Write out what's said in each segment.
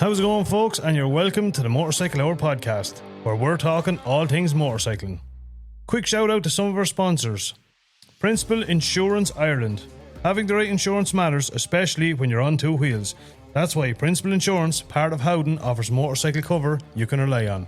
How's it going, folks? And you're welcome to the Motorcycle Hour podcast, where we're talking all things motorcycling. Quick shout out to some of our sponsors. Principal Insurance Ireland. Having the right insurance matters, especially when you're on two wheels. That's why Principal Insurance, part of Howden, offers motorcycle cover you can rely on,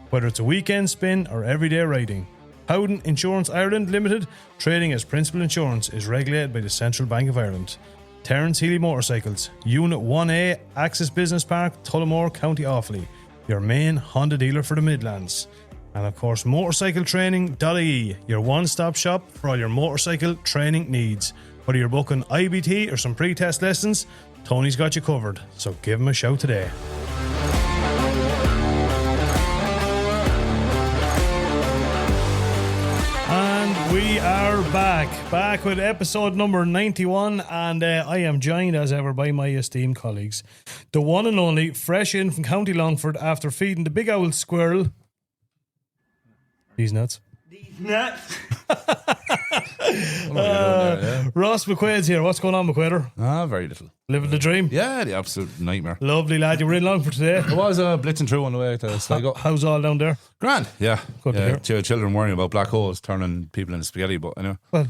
whether it's a weekend spin or everyday riding. Howden Insurance Ireland Limited, trading as Principal Insurance, is regulated by the Central Bank of Ireland. Terence Healy Motorcycles, Unit 1A, Access Business Park, Tullamore, County Offaly, your main Honda dealer for the Midlands. And of course, motorcycletraining.ie, your one-stop shop for all your motorcycle training needs. Whether you're booking IBT or some pre-test lessons, Tony's got you covered, so give him a shout today. And we are back with episode number 91, and I am joined as ever by my esteemed colleagues. The one and only, fresh in from County Longford after feeding the big owl squirrel. These nuts. Ross McQuaid's here. What's going on, McQuaider? Very little. Living the dream? Yeah, the absolute nightmare. Lovely, lad. You were in Longford today. I was blitzing through on the way to Sligo. How's all down there? Grand, yeah. Good to hear. Children worrying about black holes turning people into spaghetti, but anyway. Well,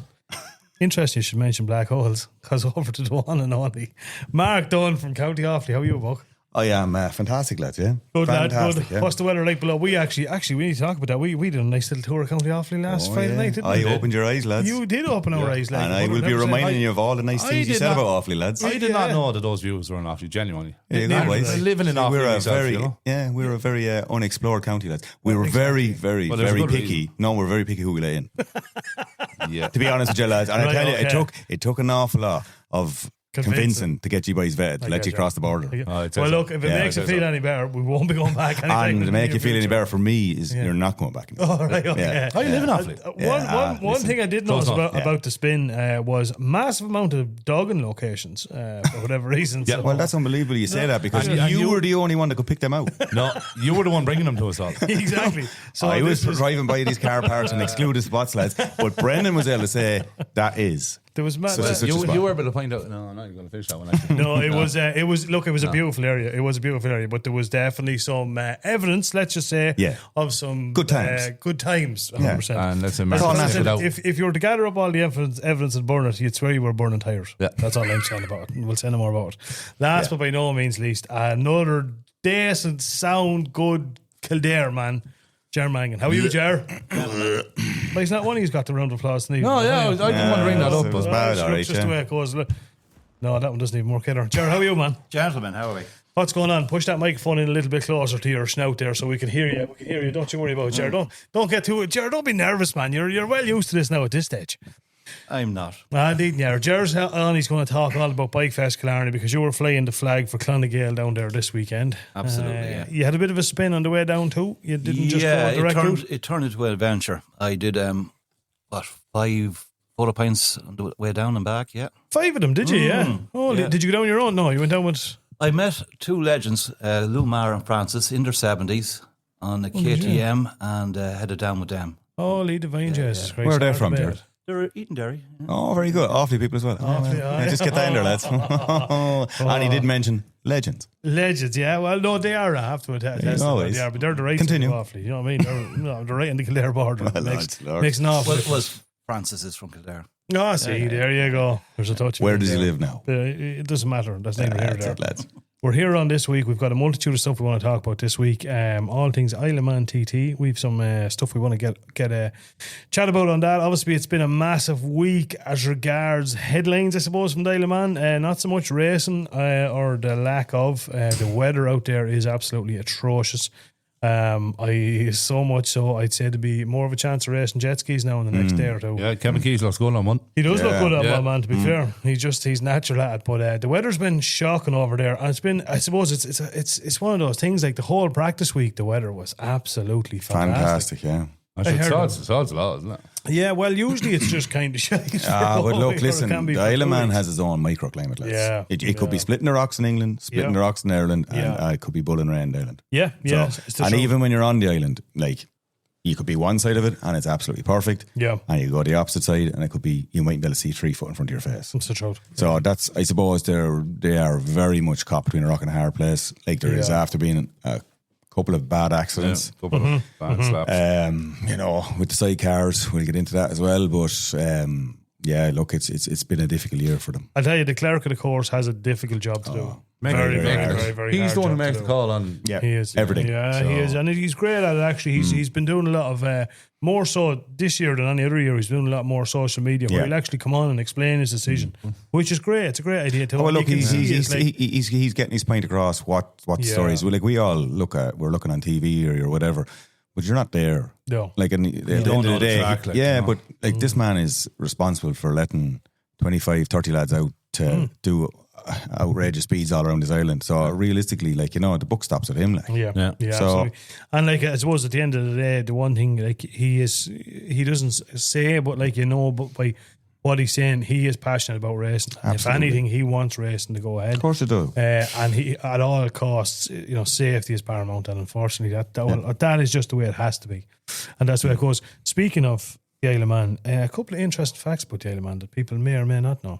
interesting you should mention black holes, because over to the one and only Mark Dunn from County Offaly. How are you, Buck? I am fantastic, lads, yeah. Good, fantastic, lad, good. Yeah. What's the weather like below? We actually, we need to talk about that. We did a nice little tour of County Offaly last Friday night, didn't we? I opened your eyes, lads. You did open our eyes, lads. And I will be reminding you of all the nice things you said about Offaly, lads. I did not know that those views were in Offaly, genuinely. Yeah, living in Offaly myself, you know? Yeah, we're a very unexplored county, lads. We were very, very, very picky. Reason. No, we're very picky who we lay in. Yeah. To be honest with you, lads, and I tell you, it took an awful lot of convincing to get you boys vetted, to let you cross the border. Well, look, if it makes you feel any better, we won't be going back. And to make you feel any better for me is you're not going back. Oh, right, okay. Yeah. How you living Offaly? One thing I did notice about the spin was massive amount of dogging locations for whatever reason. Yeah, well, that's unbelievable you say that, because you were the only one that could pick them out. No, you were the one bringing them to us all. Exactly. So I was driving by these car parks and excluded spots, lads. But Brendan was able to say that is. There was you were able to find out. No, I'm not even going to finish that one. Actually. No, it was a beautiful area. It was a beautiful area, but there was definitely some evidence, let's just say, of some good times. 100%. And let's imagine if you were to gather up all the evidence and burn it, you'd swear you were burning tires. Yeah. That's all I'm saying about it. We'll say no more about it. Last but by no means least, another decent, sound, good Kildare man. Ger Mangan. How are you, Ger? But he's not one who's got the round of applause. No, yeah, I didn't want to ring that up. It was bad, all right, just the way it goes. No, that one doesn't even work either. Ger, how are you, man? Gentlemen, how are we? What's going on? Push that microphone in a little bit closer to your snout there so we can hear you. We can hear you. Don't you worry about it, Ger. Don't get too... Ger, don't be nervous, man. You're well used to this now at this stage. I'm not. Indeed, yeah. Ger's on. He's going to talk all about Bikefest Killarney, because you were flying the flag for Clonagale down there this weekend. Absolutely, yeah. You had a bit of a spin on the way down too. You didn't just go direct route. It turned into an adventure. I did 5 photo pints on the way down and back. Yeah, 5 of them, did you? Yeah. Oh, yeah. Did you go down your own? No, you went down with. I met 2 legends, Lou Maher and Francis, in their 70s on the KTM, and headed down with them. Holy divine Jesus Christ! Where are they from, Jared? They're eating dairy. Yeah. Oh, very good. Offaly people as well. Just get that in there, lads. And he did mention legends. Legends, yeah. Well, no, they are. I have to attest. They are, but they're the right Continue. of Offaly. You know what I mean? They're right in the Kildare border. Well, makes an awful. Well, it was Francis is from Kildare. Oh, see, there you go. There's a touch. Where does he live now? It doesn't matter. That's neither here nor there. Lads. We're here on this week. We've got a multitude of stuff we want to talk about this week. All things Isle of Man TT. We've some stuff we want to get chat about on that. Obviously, it's been a massive week as regards headlines, I suppose, from the Isle of Man. Not so much racing or the lack of. The weather out there is absolutely atrocious. So much so I'd say to be more of a chance of racing jet skis now in the next day or two. Yeah, Kevin Keys looks good on one. He does look good on one, man, to be fair. He's natural at it, but the weather's been shocking over there, and it's been, I suppose it's one of those things, like the whole practice week the weather was absolutely fantastic. Yeah. It's a lot, isn't it? Yeah, well, usually it's just kind of shite. But look, listen, the Isle of Man has its own microclimate, lads. Yeah. It could be splitting the rocks in England, splitting the rocks in Ireland, and it could be bull and rain in Ireland. Yeah, yeah. So, and even when you're on the island, like, you could be one side of it and it's absolutely perfect. Yeah. And you go the opposite side and it could be, you might be able to see 3 foot in front of your face. That's the truth. So that's, I suppose they are very much caught between a rock and a hard place. Like there is after being a couple of bad accidents. Yeah, couple of bad slaps. You know, with the sidecars, we'll get into that as well. But yeah, look, it's been a difficult year for them. I'll tell you, the clerk of the course has a difficult job to do. Very He's hard the one who job makes to the do. call on Yeah, He is everything. Yeah, So- he is, and he's great at it. Actually, he's been doing a lot of more so this year than any other year. He's doing a lot more social media where Yeah. he'll actually come on and explain his decision, which is great. It's a great idea. To Well, look, you can see he's it's like- getting his point across. What the Yeah. stories? Well, like we all we're looking on TV or whatever, but you're not there. No. Like at the end don't of know the the day, track, like, yeah. you know. But like this man is responsible for letting 25, 30 lads out to do outrageous speeds all around his island. So realistically, like, you know, the buck stops at him. Like, Yeah, Yeah. yeah, So- absolutely. And like I suppose at the end of the day, the one thing like he doesn't say, but like you know, but by what he's saying, he is passionate about racing. And if Absolutely. anything, he wants racing to go ahead. of course you do. And he, at all costs, you know, safety is paramount. And unfortunately, that is just the way it has to be, and that's the way it goes. Speaking of the Isle of Man, a couple of interesting facts about the Isle of Man that people may or may not know.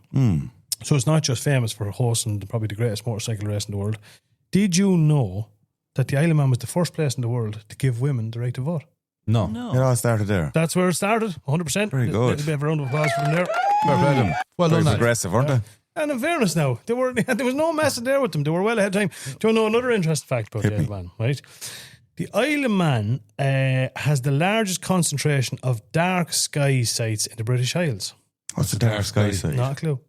So it's not just famous for hosting probably the greatest motorcycle race in the world. Did you know that the Isle of Man was the first place in the world to give women the right to vote? No. It all started there. That's where it started, 100%. Very good. A little bit of a round of applause for them there. Fair play to him. Well Very done, lad. progressive, weren't they? And in fairness now, there was no mess there with them. They were well ahead of time. Do you know another interesting fact about the Isle of Man, right? The Isle of Man has the largest concentration of dark sky sites in the British Isles. What's the dark sky side? Not a clue.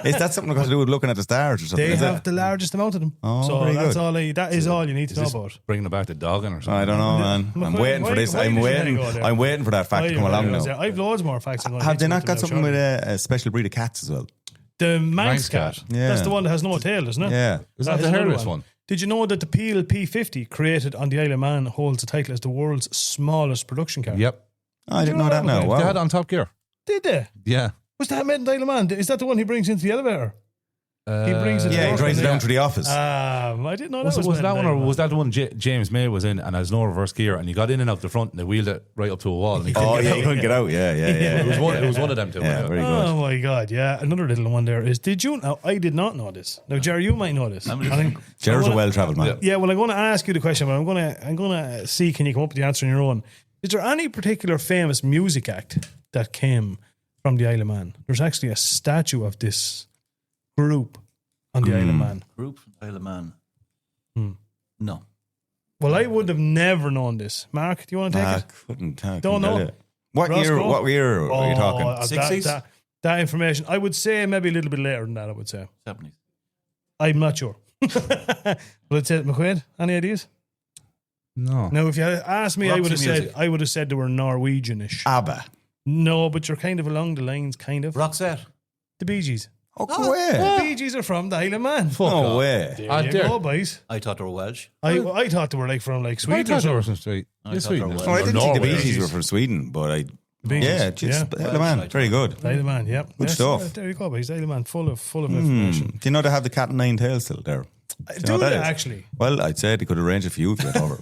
Is that something got to do with looking at the stars or something? They Is have it? the largest amount of them. Oh, so very that's good. that is all you need to know about. Bringing it back to dogging or something. I don't know, man. I'm waiting for this. why I'm did you waiting. go there? I'm waiting for that fact to come along now. I've loads more facts. I'm gonna Have hit they you not got them something now with shortly. a special breed of cats as well? The Manx Manx cat? cat. Yeah. That's the one that has no tail, isn't it? Yeah. Is that That the is another hairless one? Did you know that the Peel P50 created on the Isle of Man holds the title as the world's smallest production car? Yep. Oh, I didn't know that now. They had it Wow. on Top Gear. Did they? Yeah. Was that made in the Isle of Man? Is that the one he brings into the elevator? He brings it. Yeah, he to drives it work, down to the office. I didn't know Was that that made in one, the or Isle of was that the one James May was in and has no reverse gear and he got in and out the front and they wheeled it right up to a wall and he couldn't Oh, get yeah, out. you couldn't get out. Yeah. It was one of them two. Yeah, very Man? good. Oh my God! Yeah, another little one there is. Did you know? I did not know this. Now, Jerry, you might know this. Jared's a well-travelled man. Yeah, well, I'm going to ask you the question, but I'm going to see can you come up with the answer on your own. Is there any particular famous music act that came from the Isle of Man? There's actually a statue of this group on the Isle of Man. Group from Isle of Man. No. Well, I would have never known this. Mark, do you want to take it? Couldn't Don't know. What Roscoe? year? What year are you talking? 60s? That information, I would say maybe a little bit later than that, I would say. 70s. I'm not sure. But I'd say McQuaid, any ideas? No. Now, if you had asked me, Roxy music. I would have said they were Norwegianish. ABBA. No, but you're kind of along the lines, kind of. Roxette. The Bee Gees. Oh, go away. The Bee Gees are from the Isle of Man. No way. There you there. go, boys. I thought they were Welsh. I thought they were like from like I Sweden or thought they were something. some straight. I It's thought they Sweden. were Oh, I Or didn't think the Norway. Bee Gees were from Sweden, but Bee Gees. yeah, just Yeah. man, very good. Isle of Man, yeah. Good stuff. There you go, boys. Isle of Man, full of information. Do you know they have the cat and nine tails still there? Do know what they that is? actually? Well, I'd say they could arrange it for you if you went over.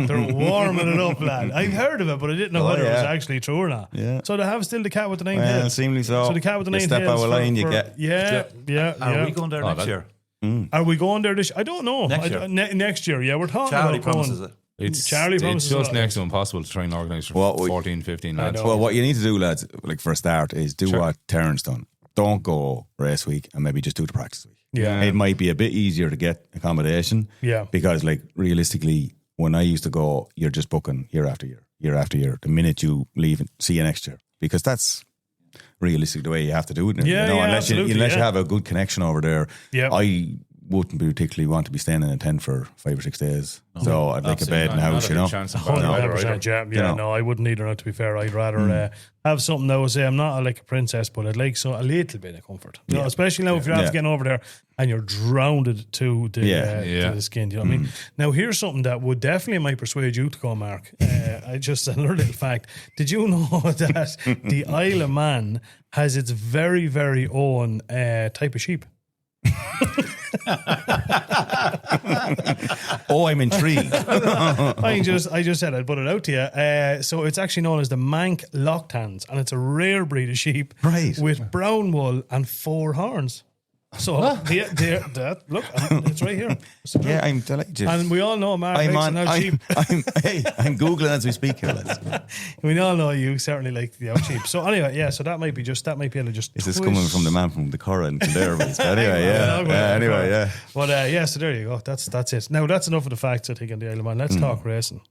They're warming it up, lad. I've heard of it, but I didn't know Oh, whether it was yeah. actually true or not. Yeah. So they have still the cat with the nine Well, tails. seemingly so. So the cat with the You nine step tails. out of for- line, you for- get. Yeah. Are we going there next that- year? Are we going there this? I don't know. Next year. Next year, yeah. We're talking Charlie about promises going. it. It's Charlie promises just a lot. next to impossible to try and organise for Well, we- 14, 15 lads. know. Well, what you need to do, lads, like for a start, is do what Terence done. Don't go race week and maybe just do the practice week. Yeah. It might be a bit easier to get accommodation. Yeah. Because, like, realistically, when I used to go, you're just booking year after year, year after year. The minute you leave, see you next year. Because that's realistically the way you have to do it now. Yeah, yeah, unless absolutely, you yeah. have a good connection over there. Yeah. I wouldn't particularly want to be staying in a tent for 5 or 6 days. So I'd like a bed in the Not house, a you big know. chance of Oh, bad no, weather 100%, either. yeah, know. no, I wouldn't either. To be fair, I'd rather have something that would say I'm not like a princess, but I'd like a little bit of comfort. You know, especially now if you're after getting over there and you're drowned to the to the skin. You know what I mean? Now here's something that would definitely might persuade you to go, Mark. I just another little fact. Did you know that the Isle of Man has its very very own type of sheep? Oh, I'm intrigued. I just said I'd put it out to you. So it's actually known as the Manx Lochtans, and it's a rare breed of sheep, Right. with brown wool and 4 horns. So look, it's right here. It's Yeah, I'm delighted. and we all know Mark likes an out sheep. I'm Googling as we speak here, lads. We all know you certainly like the out sheep. So anyway, yeah. So that might be able to just. This is coming from the man from the Curragh and Kildare. But anyway, anyway, yeah. But yeah, so there you go. That's it. Now that's enough of the facts, I think, on the Isle of Man. Let's talk racing.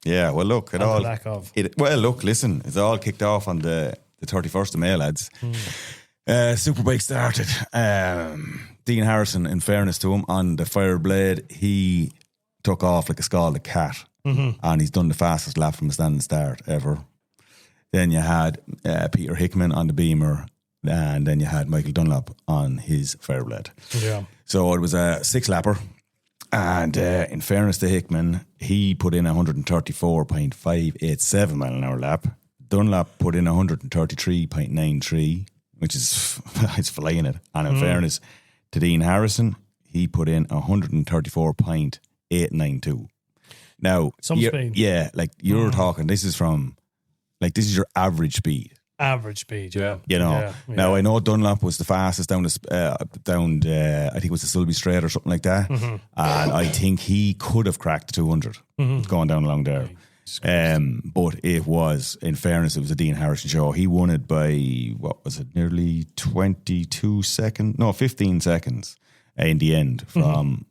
Yeah, well, look, And the lack of. Listen, it's all kicked off on the 31st of May, lads. Superbike started. Dean Harrison, in fairness to him, on the Fireblade, he took off like a scalded cat, and he's done the fastest lap from a standing start ever. Then you had Peter Hickman on the Beamer, and then you had Michael Dunlop on his Fireblade. Yeah. So it was a 6-lapper, and in fairness to Hickman, he put in 134.587 mile an hour lap. Dunlop put in 133.93, which is it's flying it. And in fairness to Dean Harrison, he put in 134.892. Now, Some speed. Yeah, like you're talking, this is your average speed. Average speed, yeah. You know, Yeah. now I know Dunlop was the fastest down I think it was the Sulby Straight or something like that, and I think he could have cracked the 200 going down along there. But it was, in fairness, it was a Dean Harrison show. He won it by, what was it, nearly 15 seconds in the end from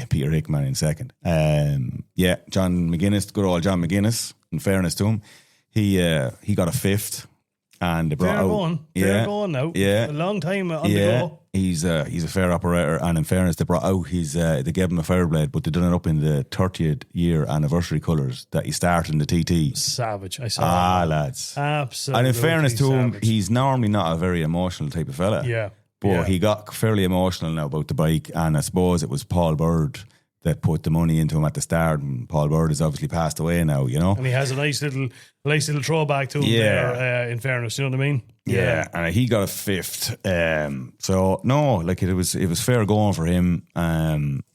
Peter Hickman in second. John McGuinness, good old John McGuinness, in fairness to him, he got a 5th, and they brought They're going now. Yeah, a long time on the go. He's a fair operator, and in fairness, they brought out they gave him a Fireblade, but they done it up in the 30th year anniversary colours that he started in the TT. Savage, I saw that. Lads, Absolutely. and in fairness to him, savage. he's normally not a very emotional type of fella. Yeah. But he got fairly emotional now about the bike, and I suppose it was Paul Bird that put the money into him at the start, and Paul Bird has obviously passed away now, you know. And he has a nice little throwback to him there, in fairness, you know what I mean? Yeah, and he got a 5th. So no, like it was fair going for him.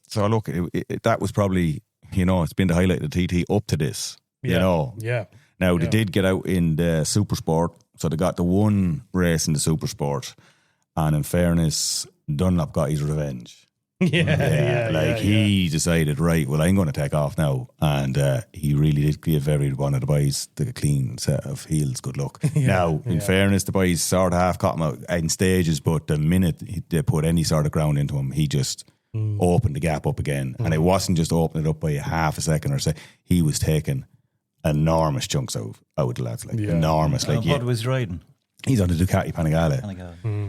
So look, that was probably, you know, it's been the highlight of the TT up to this, you know. Yeah. Now they did get out in the Super Sport, so they got the one race in the Super Sport, and in fairness, Dunlop got his revenge. He decided, right, well, I'm going to take off now, and he really did give every one of the boys the clean set of heels good luck. In fairness, the boys sort of half caught him out in stages, but the minute they put any sort of ground into him, he just opened the gap up again, and it wasn't just opening it up by half a second or so. He was taking enormous chunks out of the lads, enormous. What was he riding? He's on the Ducati Panigale.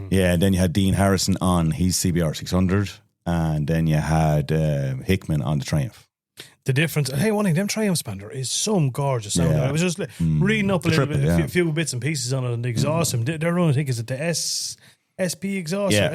Yeah, and then you had Dean Harrison on his CBR 600. And then you had Hickman on the Triumph. The difference, hey, one of them Triumph Spander is some gorgeous sound. I was just reading up a little bit, a few bits and pieces on it, and the exhaust. They're running, I think, is it the SP exhaust? Yeah.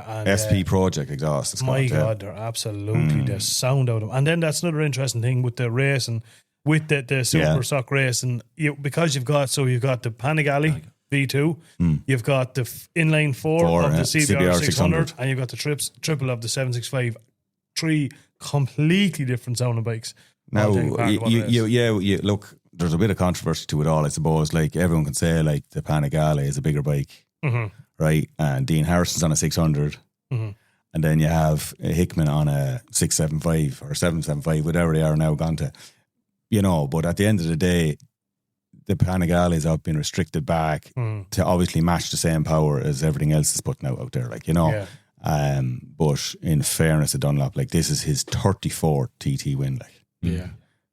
And, SP Project exhaust. My God, they're absolutely the sound out of them. And then that's another interesting thing with the racing, with the Super Stock racing, because you've got the Panigale V2, you've got the inline 4 of the CBR 600, and you've got the triple of the 765. 3 completely different sounding bikes. Now, look, there's a bit of controversy to it all, I suppose. Like, everyone can say, like, the Panigale is a bigger bike, right? And Dean Harrison's on a 600, and then you have Hickman on a 675 or 775, whatever they are now gone to, you know. But at the end of the day, the Panigales have been restricted back to obviously match the same power as everything else is putting out there, like, you know. Yeah. But in fairness to Dunlop, like, this is his 34th TT win, like. Yeah.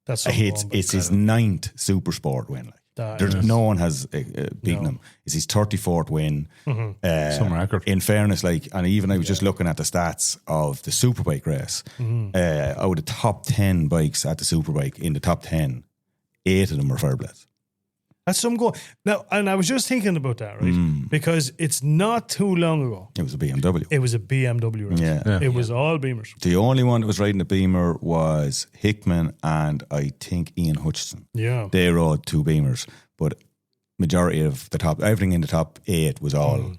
That's it's his 9th Super Sport win, like. No one has beaten him. It's his 34th win. Some record. In fairness, like, and even I was just looking at the stats of the Superbike race. Out of the top 10 bikes at the Superbike, in the top 10, 8 of them were Fireblades. That's some go. Now, and I was just thinking about that, right? Because it's not too long ago. It was a BMW. It was a BMW race. Yeah. It was all Beamers. The only one that was riding a Beamer was Hickman and I think Ian Hutchison. Yeah. They rode 2 Beamers, but majority of the top, everything in the top 8 was all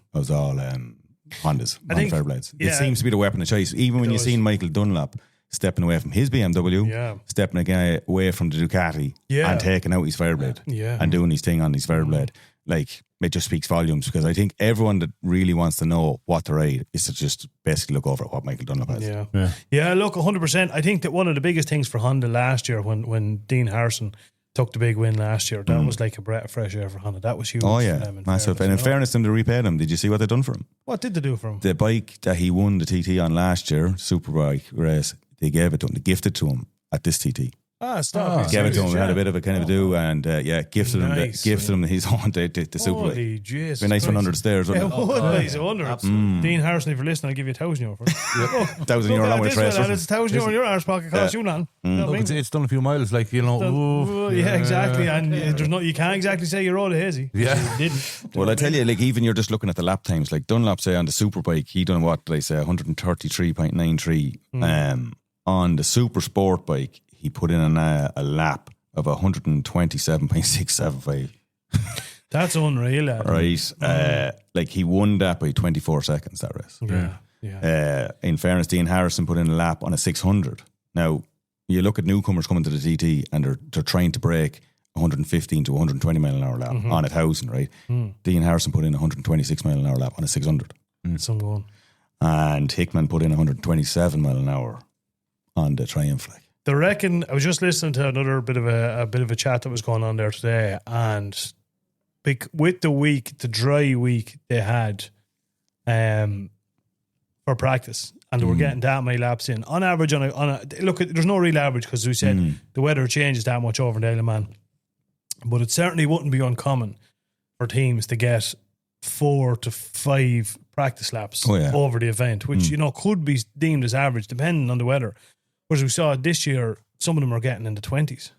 Hondas, I think, Fairblades. yeah. It seems to be the weapon of choice. Even when you've seen Michael Dunlop stepping away from his BMW, stepping again away from the Ducati, and taking out his Fireblade, and doing his thing on his Fireblade. Like, it just speaks volumes, because I think everyone that really wants to know what to ride is to just basically look over at what Michael Dunlop has. Yeah, look, 100%. I think that one of the biggest things for Honda last year, when Dean Harrison took the big win last year, that was like a breath of fresh air for Honda. That was huge. Oh yeah, for them, massive. And in fairness to them, they repaid him. Did you see what they done for him? What did they do for him? The bike that he won the TT on last year, Superbike race, they gave it to him. They gifted to him at this TT. Stop. Gave it to him. We had a bit of a kind of a do, and gifted him his own the Superbike. Holy jeez. Be a nice one under the stairs, wouldn't it? Nice wonder. Dean Harrison, if you're listening, I'll give you €1,000 for it. €1,000 along with a trace. It's €1,000 in your arse pocket, cost you none. It's done a few miles, like, yeah, exactly. And there's you can't exactly say you're all hazy. Yeah. You didn't. Well, I tell you, like, even you're just looking at the lap times. Like Dunlop say on the Superbike, he done what did I say, 133.93. On the Super Sport bike, he put in a lap of 127.675. That's unreal, lad. Right. Like, he won that by 24 seconds, that race. Yeah. In fairness, Dean Harrison put in a lap on a 600. Now, you look at newcomers coming to the TT, and they're trying to break 115 to 120 mile an hour lap on 1,000, right? Dean Harrison put in 126 mile an hour lap on a 600. Some going. And Hickman put in 127 mile an hour on the Triumph. Like, They reckon, I was just listening to another bit of a chat that was going on there today, and with the dry week they had for practice, and they were getting that many laps in on average. Look, there's no real average, because we said the weather changes that much over in the Isle of Man, but it certainly wouldn't be uncommon for teams to get 4 to 5 practice laps over the event, which could be deemed as average depending on the weather. Whereas we saw this year, some of them are getting in the 20s.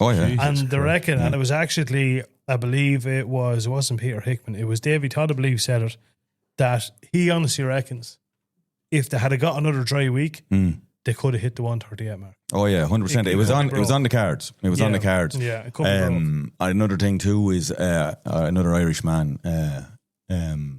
Oh yeah, and they reckon, and it was actually, I believe it wasn't Peter Hickman, it was Davey Todd, I believe, said it, that he honestly reckons if they had got another dry week, they could have hit the 138 mark. Oh yeah, 100%. It was on the cards. It was on the cards. Yeah, it could be another thing too is another Irish man,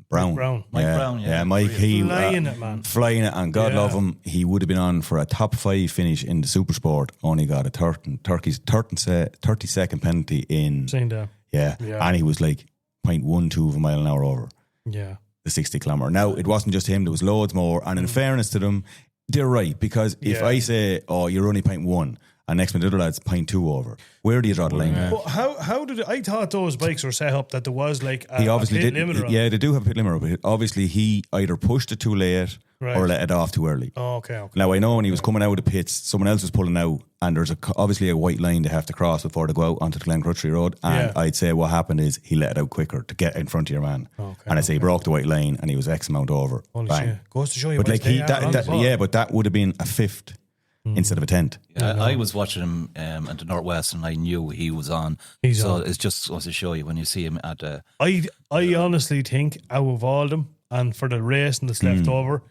Brown. Mike Brown, Mike, he flying it, and God love him, he would have been on for a top 5 finish in the Supersport. Only got a 30-second penalty in. And he was like 0.12 of a mile an hour over. Yeah, the 60 kilometre. Now, it wasn't just him; there was loads more. And in fairness to them, they're right, because if I say, "Oh, you're only 0.1," and next minute the other lad's 0.2 over, where do you draw the line? Well, how did I thought those bikes were set up that there was like he obviously a pit did. limiter on They do have a pit limiter, but obviously he either pushed it too late or let it off too early. Oh, okay. Now, I know when he was coming out of the pits, someone else was pulling out, and there's obviously a white line they have to cross before they go out onto the Glen Crutchley Road. And I'd say what happened is he let it out quicker to get in front of your man. And I'd say he broke the white line, and he was X amount over. Bang. Goes to show you. But like but that would have been a 5th instead of a 10th. I was watching him at the Northwest, and I knew he was on. It's just goes to show you when you see him at the. I honestly think out of all them, and for the race that's left over,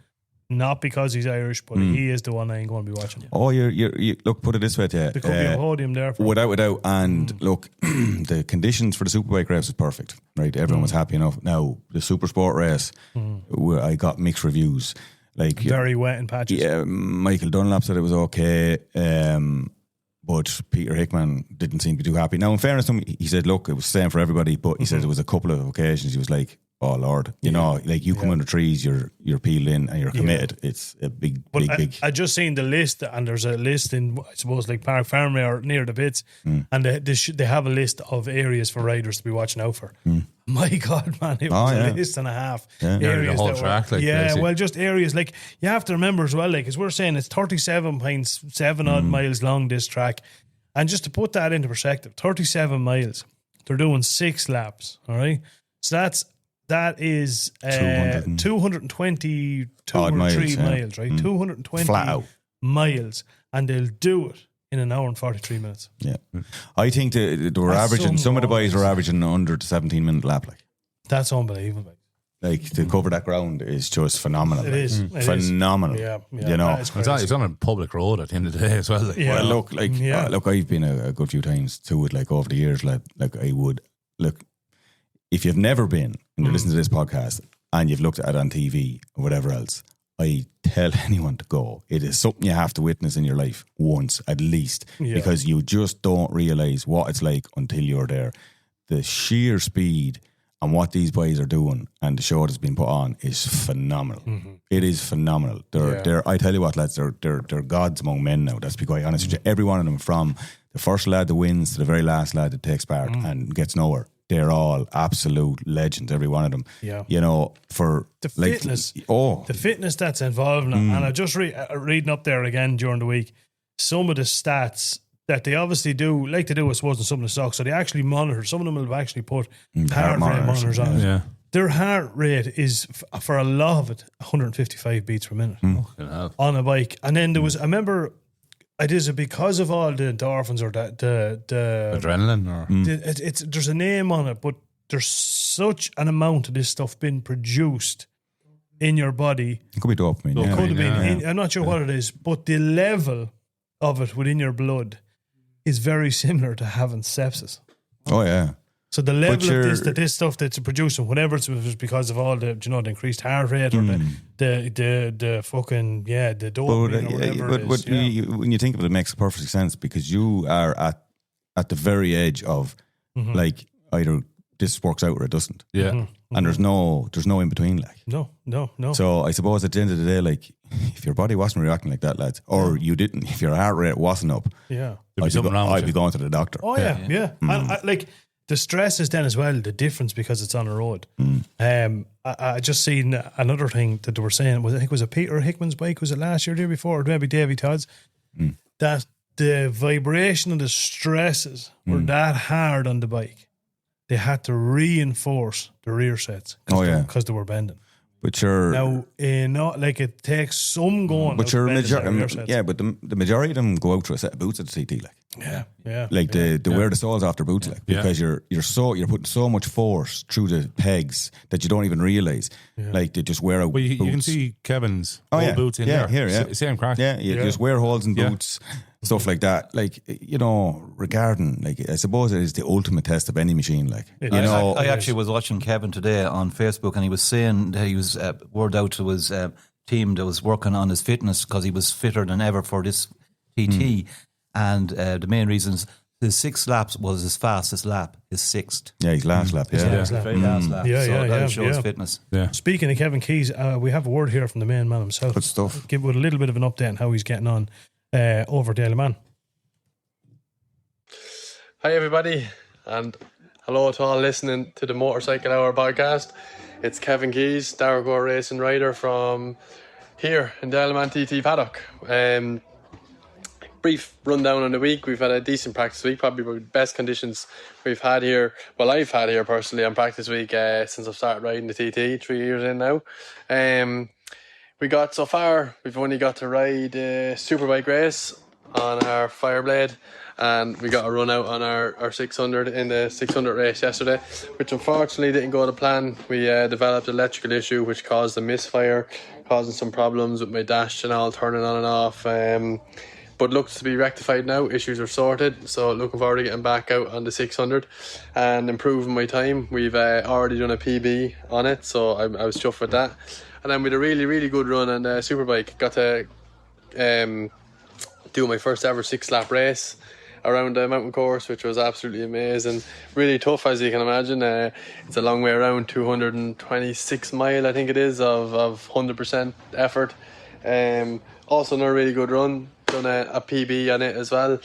not because he's Irish, but he is the one I ain't going to be watching. Oh, you look, put it this way to you. There could be a podium there. Without. And look, the conditions for the Superbike race was perfect, right? Everyone was happy enough. Now, the Super Sport race, I got mixed reviews. Like, very wet in patches. Yeah, Michael Dunlop said it was okay, but Peter Hickman didn't seem to be too happy. Now, in fairness to him, he said, look, it was the same for everybody, but he said there was a couple of occasions he was like, oh Lord, you know, like you come under trees, you're peeled in and you're committed. It's a big. I just seen the list, and there's a list in, I suppose, like Park Farm or near the pits, and they have a list of areas for riders to be watching out for. My God, man, it was a list and a half. The Areas whole track, crazy. Well, just areas like you have to remember as well, like as we're saying, it's 37.7 odd miles long, this track, and just to put that into perspective, 37 miles, they're doing 6 laps. All right, so that is 220 miles, right? 220 flat out miles, and they'll do it in an hour and 43 minutes. Yeah, I think they were averaging. Some of the boys were averaging under the 17-minute lap. Like, that's unbelievable. Like to cover that ground is just phenomenal. It is phenomenal. Yeah, you know, it's on a public road at the end of the day as well. Like. Yeah. Well, look, I've been a good few times to it. Like over the years, like I would look. If you've never been and you're listening to this podcast and you've looked at it on TV or whatever else, I tell anyone to go. It is something you have to witness in your life once at least, because you just don't realise what it's like until you're there. The sheer speed and what these boys are doing and the show that's been put on is phenomenal. It is phenomenal. They're I tell you what, lads, they're gods among men now. That's to be quite honest with you. Every one of them, from the first lad that wins to the very last lad that takes part and gets nowhere, they're all absolute legends, every one of them. Yeah. You know, for the fitness. The fitness that's involved in it. And I just reading up there again during the week, some of the stats that they obviously do, like they do, I suppose, in some of the stocks. So they actually monitor. Some of them have actually put heart rate monitors on it. Yeah. Their heart rate is, for a lot of it, 155 beats per minute on a bike. And then there was, I remember, is it because of all the endorphins or the adrenaline, or there's a name on it, but there's such an amount of this stuff being produced in your body. It could be dopamine. It could have been. I'm not sure what it is, but the level of it within your blood is very similar to having sepsis. Oh yeah. So the level of this stuff that's producing, whatever it's because of all the the increased heart rate or the fucking the dopamine or whatever it is. When you think of it, it makes perfect sense, because you are at the very edge of like either this works out or it doesn't. Yeah. And there's no in between, like. No. So I suppose at the end of the day, like, if your body wasn't reacting like that, lads, or you didn't, if your heart rate wasn't up, I'd be going to the doctor. Oh yeah. And like the stress is then as well, the difference because it's on a road. I just seen another thing that they were saying, I think it was a Peter Hickman's bike, was it last year, the year before, or maybe Davy Todd's, that the vibration and the stresses were that hard on the bike. They had to reinforce the rear sets because they were bending. But you're now, like it takes some going. But you're but the majority of them go out through a set of boots at the CT, like. Yeah. Like they wear the soles off their boots, like, because you're putting so much force through the pegs that you don't even realise. Like they just wear out. Well, you boots. can see Kevin's old boots in there. Here, same crack. Yeah, you just wear holes in boots, stuff like that. Like, regarding, like, I suppose it is the ultimate test of any machine. Like, I actually was watching Kevin today on Facebook, and he was saying that he was word out to his team that was working on his fitness because he was fitter than ever for this TT. And the main reasons, his 6 laps was his fastest lap, his 6th. Yeah, his last lap. Very last lap. So that shows fitness. Yeah. Speaking of Kevin Keys, we have a word here from the main man himself. Good stuff. Give with a little bit of an update on how he's getting on over Daily Man. Hi everybody, and hello to all listening to the Motorcycle Hour podcast. It's Kevin Keys, Darragore racing rider from here in the Delaman TT paddock. Brief rundown on the week. We've had a decent practice week, probably the best conditions we've had here. Well, I've had here personally on practice week since I've started riding the TT 3 years in now. We've only got to ride a Superbike race on our Fireblade, and we got a run out on our 600 in the 600 race yesterday, which unfortunately didn't go to plan. We developed an electrical issue which caused a misfire, causing some problems with my dash and all turning on and off. But looks to be rectified now. Issues are sorted, so looking forward to getting back out on the 600 and improving my time. We've already done a PB on it, so I was chuffed with that. And then with a really, really good run on the Superbike, got to do my first ever 6-lap race around the mountain course, which was absolutely amazing. Really tough, as you can imagine. It's a long way around, 226 mile, I think it is, of 100% effort. Also another really good run. Done a PB on it as well, up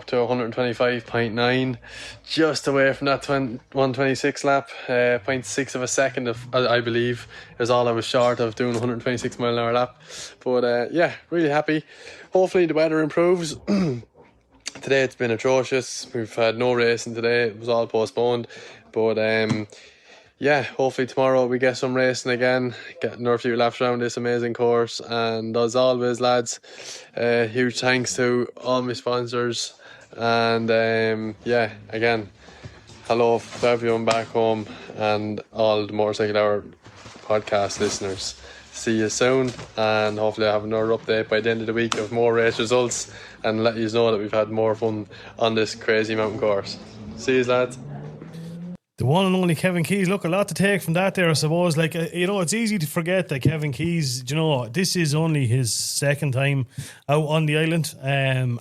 to 125.9, just away from that 126 lap, 0.6 of a second, I believe, is all I was short of doing 126 mile an hour lap. But really happy. Hopefully the weather improves. Today it's been atrocious. We've had no racing today. It was all postponed. But hopefully tomorrow we get some racing again, get another few laps around this amazing course. And as always, lads, huge thanks to all my sponsors. And again, hello to everyone back home and all the Motorcycle Hour podcast listeners. See you soon, and hopefully I have another update by the end of the week of more race results and let you know that we've had more fun on this crazy mountain course. See you, lads. The one and only Kevin Keys. Look, a lot to take from that there, I suppose. Like, it's easy to forget that Kevin Keys, this is only his second time out on the island. And,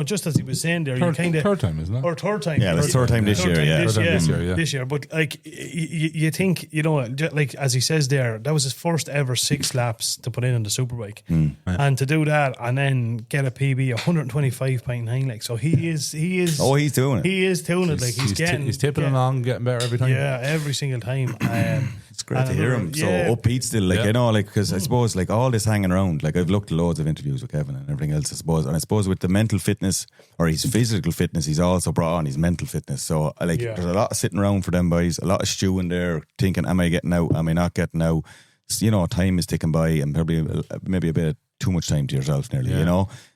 just as he was saying there, third time, isn't it? Or third time. Yeah, it's third time this year, yeah. This year. But, like, you think, like, as he says there, that was his first ever 6 laps to put in on the Superbike. And to do that and then get a PB, 125.9, like, so he is. Oh, he's doing it. He is doing it. Like, he's tipping along, getting better every time. Yeah, every single time. It's great to hear him so upbeat still, like, because I suppose, like, all this hanging around, like, I've looked at loads of interviews with Kevin and everything else, I suppose, and I suppose with the mental fitness or his physical fitness, he's also brought on his mental fitness. So, like, there's a lot of sitting around for them boys, a lot of stewing there, thinking, am I getting out, am I not getting out? Time is ticking by, and probably maybe a bit of too much time to yourself nearly,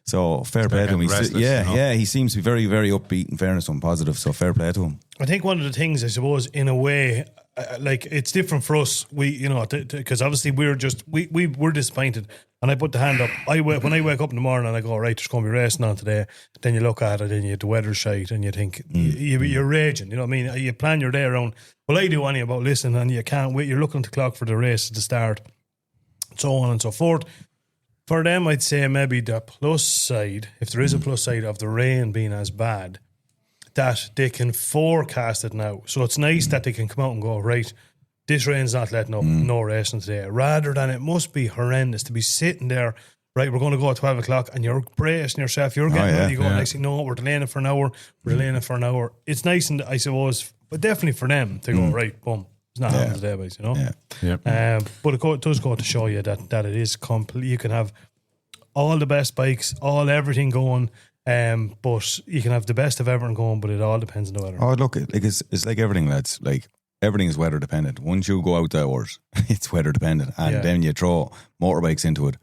So fair play to him. He seems to be very, very upbeat, in fairness, and positive. So fair play to him. I think one of the things, I suppose, in a way, like, it's different for us. We, because obviously we're disappointed. And I put the hand up. When I wake up in the morning and I go, right, there's going to be racing on today. Then you look at it and the weather's shite and you think you're raging. You know what I mean? You plan your day around. Well, I do any about listening, and you can't wait. You're looking at the clock for the race to start, so on and so forth. For them, I'd say maybe the plus side, if there is a plus side of the rain being as bad, that they can forecast it now. So it's nice that they can come out and go, right, this rain's not letting up, no racing today. Rather than it must be horrendous to be sitting there, right, we're going to go at 12 o'clock and you're bracing yourself, you're getting ready, going, next thing you know, we're delaying it for an hour, It's nice, and I suppose, but definitely for them to go, right, boom. It's not happening today, boys, But it does go to show you that it is complete. You can have all the best bikes, everything going, but you can have the best of everything going, but it all depends on the weather. Oh, look, it's like everything, lads. Like, everything is weather dependent. Once you go outdoors, it's weather dependent, and then you throw motorbikes into it.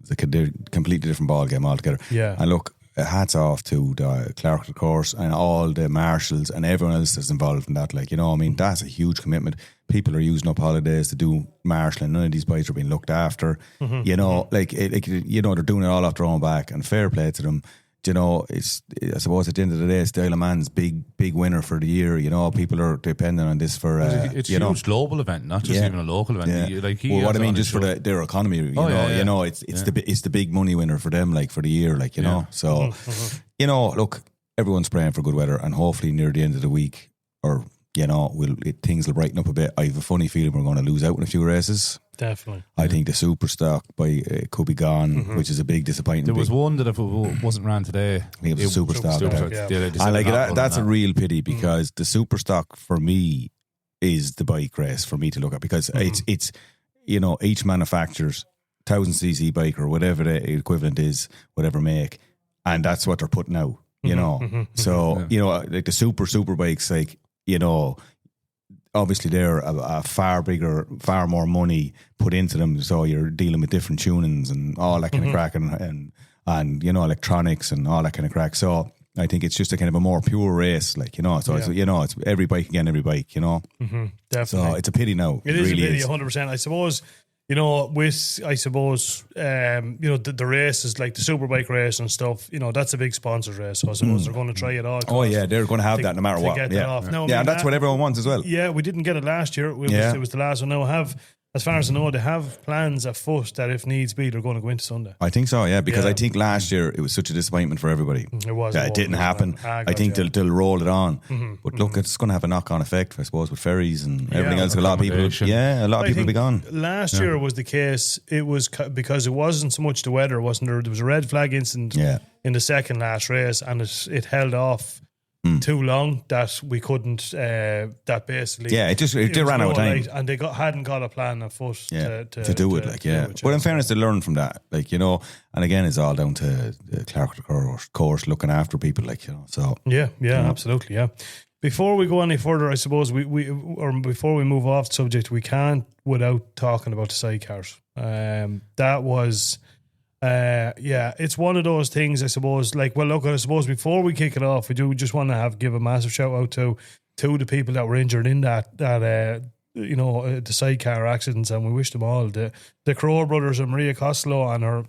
It's a completely different ball game altogether. Yeah. And look, hats off to the Clark course and all the marshals and everyone else that's involved in that. Like, that's a huge commitment. People are using up holidays to do marshalling. None of these bikes are being looked after. They're doing it all off their own back, and fair play to them. It's, I suppose, at the end of the day, it's the Isle of Man's big winner for the year. People are depending on this for. It's a huge global event, not just even a local event. Yeah. What I mean, just for their economy. It's the big money winner for them, like, for the year, like, So, look, everyone's praying for good weather, and hopefully near the end of the week, or things will brighten up a bit. I have a funny feeling we're going to lose out in a few races. Definitely. I think the super stock could be gone, which is a big disappointment. There was one that if it wasn't ran today, I think it was super stock. Yeah. That's a real pity, because the super stock for me is the bike race for me to look at, because it's each manufacturer's 1000cc bike or whatever the equivalent is, whatever make, and that's what they're putting out. So like the super bikes, like, obviously they're a far bigger, far more money put into them. So you're dealing with different tunings and all that kind of crack, and electronics and all that kind of crack. So I think it's just a kind of a more pure race, like, so it's every bike again, every bike, Definitely. So it's a pity now. It is really a pity, 100%. I suppose. With, I suppose, the races, like the Superbike race and stuff, that's a big sponsored race. So I suppose they're going to try it all. Oh, yeah, they're going to have that no matter what. That's what everyone wants as well. Yeah, we didn't get it last year. It was the last one. Now, as far as I know, they have plans afoot that if needs be, they're going to go into Sunday. I think so, yeah, because I think last year it was such a disappointment for everybody. It was. It didn't happen. I think they'll roll it on. But look, it's going to have a knock-on effect, I suppose, with ferries and everything else. A lot of people will be gone. Last year was the case. It was because it wasn't so much the weather, wasn't there? There was a red flag incident in the second last race, and it held off too long that we couldn't. That basically, it ran out of time, and they hadn't got a plan afoot to do it. But in fairness, they learn from that, and again, it's all down to Clark course looking after people, So absolutely, yeah. Before we go any further, I suppose before we move off the subject, we can't without talking about the sidecars. That was. It's one of those things, I suppose. Like, well, look, I suppose before we kick it off, we do just want to give a massive shout out to the people that were injured in the sidecar accidents, and we wish them all the Crow brothers and Maria Costello and her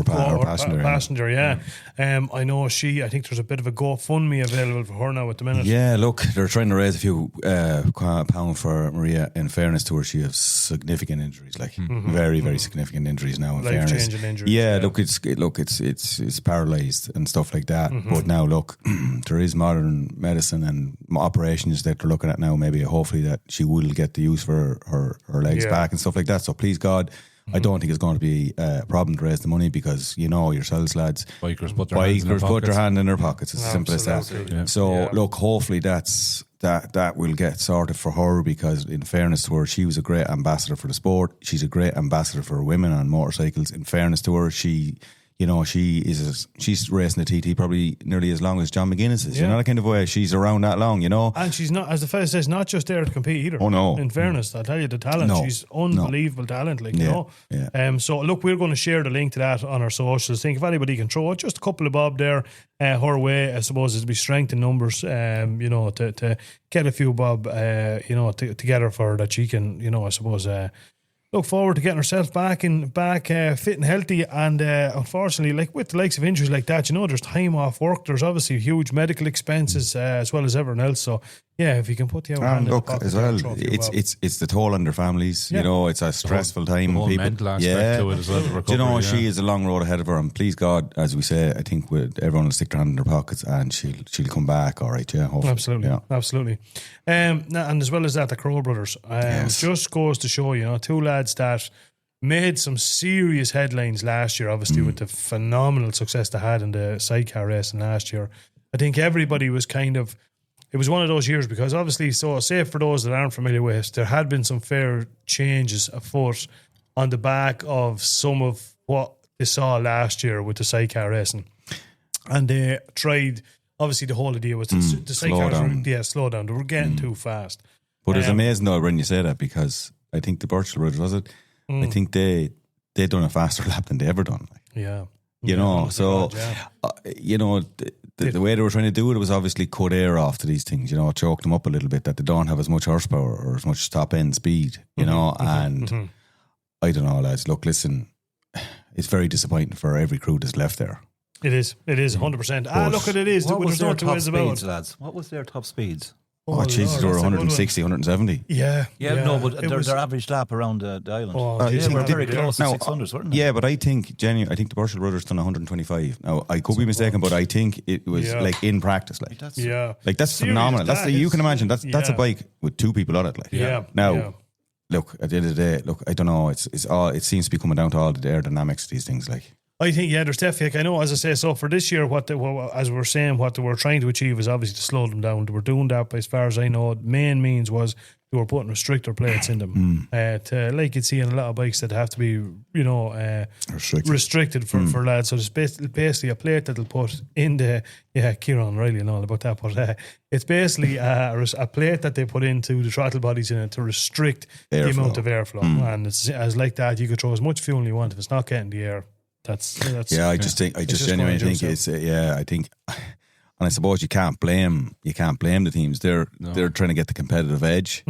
Or passenger. Passenger, yeah. I know I think there's a bit of a GoFundMe available for her now at the minute. Yeah, look, they're trying to raise a few pound for Maria. In fairness to her, she has significant injuries, like very, very significant injuries now. In fairness, life-changing injuries. Yeah, look, it's paralysed and stuff like that. But now, look, there is modern medicine and operations that they're looking at now. Maybe, hopefully, that she will get the use for her legs back and stuff like that. So please God, I don't think it's going to be a problem to raise the money, because yourselves, lads, bikers put their hand in their pockets. It's as simple as that. Yeah. So look, hopefully that will get sorted for her, because in fairness to her, she was a great ambassador for the sport. She's a great ambassador for women on motorcycles. In fairness to her, she's racing the TT probably nearly as long as John McGuinness is. You know, that kind of way. She's around that long, And she's not, as the fella says, not just there to compete either. Oh no! In fairness, I tell you, the talent. She's unbelievable talent. Like, Yeah. So look, we're going to share the link to that on our socials. Think if anybody can throw just a couple of bob there her way, I suppose it'd be strength in numbers. To get a few bob, together for her, that she can, I suppose. Look forward to getting herself back fit and healthy. And unfortunately, like with the likes of injuries like that, there's time off work. There's obviously huge medical expenses as well as everyone else. So yeah, if you can put the other hand in the pocket as well, it's the toll on their families. It's a stressful time. The whole mental aspect to it as well. Recovery, she is a long road ahead of her, and please God, as we say, I think everyone will stick their hand in their pockets, and she'll come back all right. Yeah, hopefully. Absolutely. And as well as that, the Crow brothers just goes to show, two lads that made some serious headlines last year, obviously with the phenomenal success they had in the sidecar racing last year. I think everybody was it was one of those years, because obviously, so say for those that aren't familiar with it, there had been some fair changes afoot on the back of some of what they saw last year with the sidecar racing. And they tried, obviously the whole idea was the sidecars slow down. They were getting too fast. But it's amazing though when you say that, because I think the Birchall brothers, was it? I think they done a faster lap than they ever done. Yeah. The way they were trying to do it was obviously cut air off to these things, choke them up a little bit, that they don't have as much horsepower or as much top end speed, and I don't know, lads. Look, listen, it's very disappointing for every crew that's left there. It is 100%. Look, it is. What was their top speeds, lads? What was their top speeds? Oh, Jesus, they were 160, 170. Yeah. No, but their average lap around the island. They were very close to 600s, weren't they? Yeah, but I think the Birchall brothers done 125. Now, I could be mistaken, but I think it was like in practice. Like that's phenomenal. You can imagine that's a bike with two people on it. Like, now, look, at the end of the day, I don't know. It seems to be coming down to all the aerodynamics of these things. Like, I think, there's definitely, I know, as I say, so for this year, as we're saying, what they were trying to achieve is obviously to slow them down. They were doing that, as far as I know, the main means was they were putting restrictor plates in them. Like you'd see in a lot of bikes that have to be, restricted for lads. So there's basically a plate that they'll put in the, Kieran Riley and all about that, but it's basically a plate that they put into the throttle bodies in it to restrict the amount of airflow. And it's as like that, you could throw as much fuel as you want. If it's not getting the air, I just genuinely think it's I think, and I suppose you can't blame the teams. They're trying to get the competitive edge.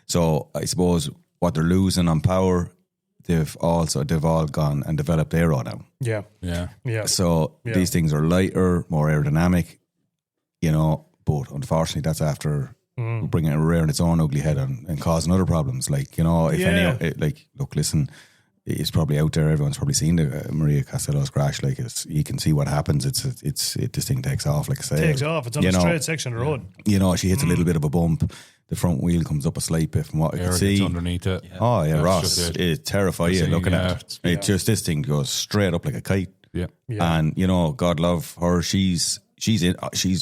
So I suppose what they're losing on power, they've all gone and developed aero now. Yeah. So these things are lighter, more aerodynamic, but unfortunately that's after bringing it rearing its own ugly head and causing other problems. Like, look, listen, it's probably out there. Everyone's probably seen the Maria Castello's crash. Like, you can see what happens. This thing takes off. Like I say, takes off. It's on a straight section of the road. She hits a little bit of a bump. The front wheel comes up a slight bit from what I can see. Underneath it. Oh yeah, Ross, it terrifies you looking at it. It just, this thing goes straight up like a kite. Yeah. And God love her. She's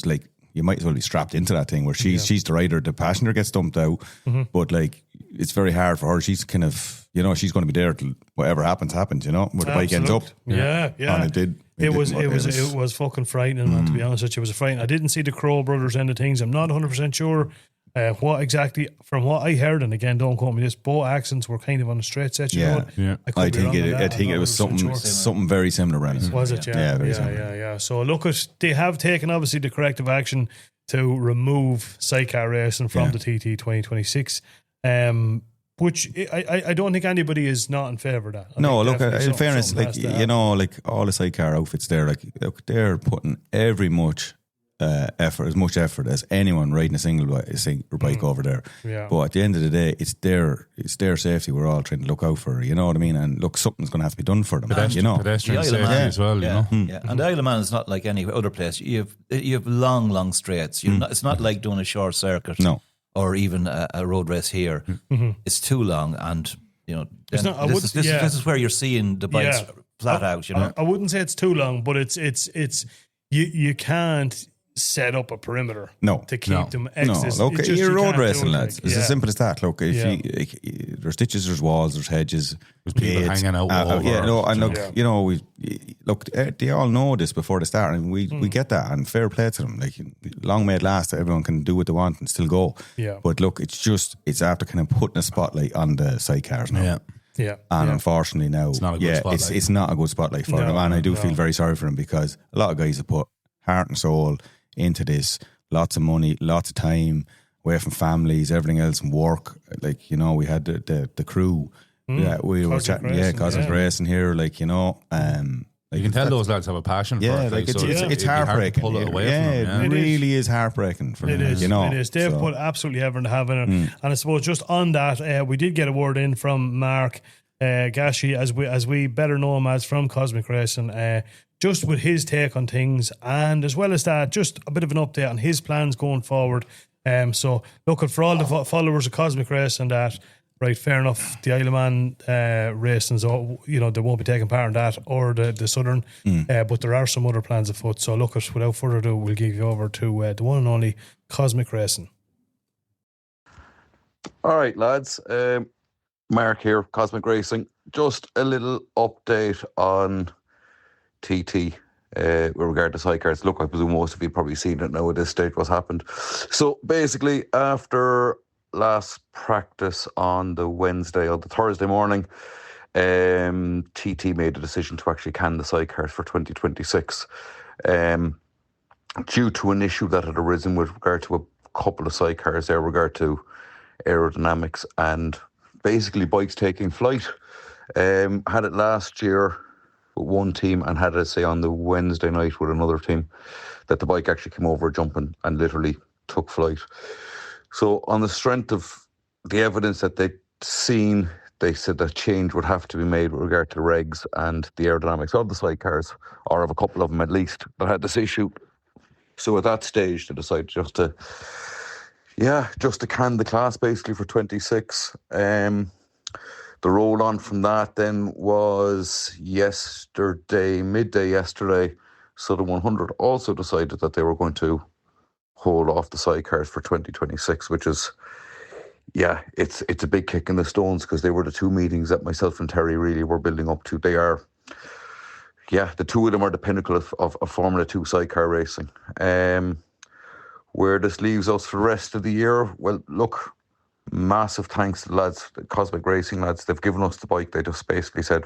like, you might as well be strapped into that thing where she's the rider. The passenger gets dumped out, but like, it's very hard for her. She's kind of, she's going to be there till whatever happens, where the bike ends up. Yeah. And it did. It was fucking frightening, man, to be honest with you. It was frightening. I didn't see the Crow brothers end of things. I'm not 100% sure what exactly, from what I heard, and again, don't quote me this, both accidents were kind of on a straight section road. Yeah. I think it was something very similar, Brennan. Was it? Yeah, very similar. Yeah. So look, they have taken obviously the corrective action to remove sidecar racing from the TT 2026. Which I don't think anybody is not in favour of that. No, look, in fairness, like, you know, like all the sidecar outfits there, like, look, they're putting as much effort as anyone riding a single bike over there. Yeah. But at the end of the day, it's their safety we're all trying to look out for, you know what I mean? And look, something's going to have to be done for them, you know. Pedestrian safety as well, you know. Yeah. And the Isle of Man is not like any other place. You have long straights. It's not like doing a short circuit. No. Or even a road race here. It's too long, and you know, this is where you're seeing the bikes flat out. You know, I wouldn't say it's too long, but it's you can't set up a perimeter to keep them access. No, look, you're road racing, lads. It's as simple as that. Look, if there's ditches, there's walls, there's hedges, there's people hanging out over. You know, they all know this before they start, and we get that, and fair play to them. Like, long may it last, everyone can do what they want and still go. Yeah. But look, it's after kind of putting a spotlight on the sidecars now. Yeah. And unfortunately now, it's not a good spotlight. It's not a good spotlight for them, and I do feel very sorry for them, because a lot of guys have put heart and soul into this, lots of money, lots of time, away from families, everything else, and work. Like, you know, we had the crew. Yeah, we were chatting. Cosmic Racing here, like, you know. You can tell those lads have a passion for it. Like, it's heartbreaking. Pull it away from them, it really is heartbreaking for them. It you know, is. They've put absolutely everything to have in it. And I suppose just on that, we did get a word in from Mark Gashi, as we better know him as, from Cosmic Racing, just with his take on things, and as well as that, just a bit of an update on his plans going forward. So looking for all the followers of Cosmic Racing that, right, fair enough, the Isle of Man racing, so, you know, they won't be taking part in that, or the Southern, but there are some other plans afoot. So look, without further ado, we'll give you over to the one and only Cosmic Racing. All right, lads. Mark here, Cosmic Racing. Just a little update on TT with regard to sidecars. Look, I presume most of you probably seen it now at this stage, what's happened. So basically, after last practice on the Wednesday or the Thursday morning, TT made a decision to actually can the sidecars for 2026 due to an issue that had arisen with regard to a couple of sidecars there, regard to aerodynamics and basically bikes taking flight. Had it last year with one team, and had it, say, on the Wednesday night with another team, that the bike actually came over jumping and literally took flight. So on the strength of the evidence that they'd seen, they said that change would have to be made with regard to the regs and the aerodynamics of the sidecars, or of a couple of them at least, that had this issue. So at that stage, they decided just to can the class basically for 26. The roll on from that then was midday yesterday, Southern 100 also decided that they were going to hold off the sidecars for 2026, which is, it's a big kick in the stones, because they were the two meetings that myself and Terry really were building up to. They are, the two of them are the pinnacle of Formula 2 sidecar racing. Where this leaves us for the rest of the year, well, look, massive thanks to the lads, the Cosmic Racing lads. They've given us the bike. They just basically said,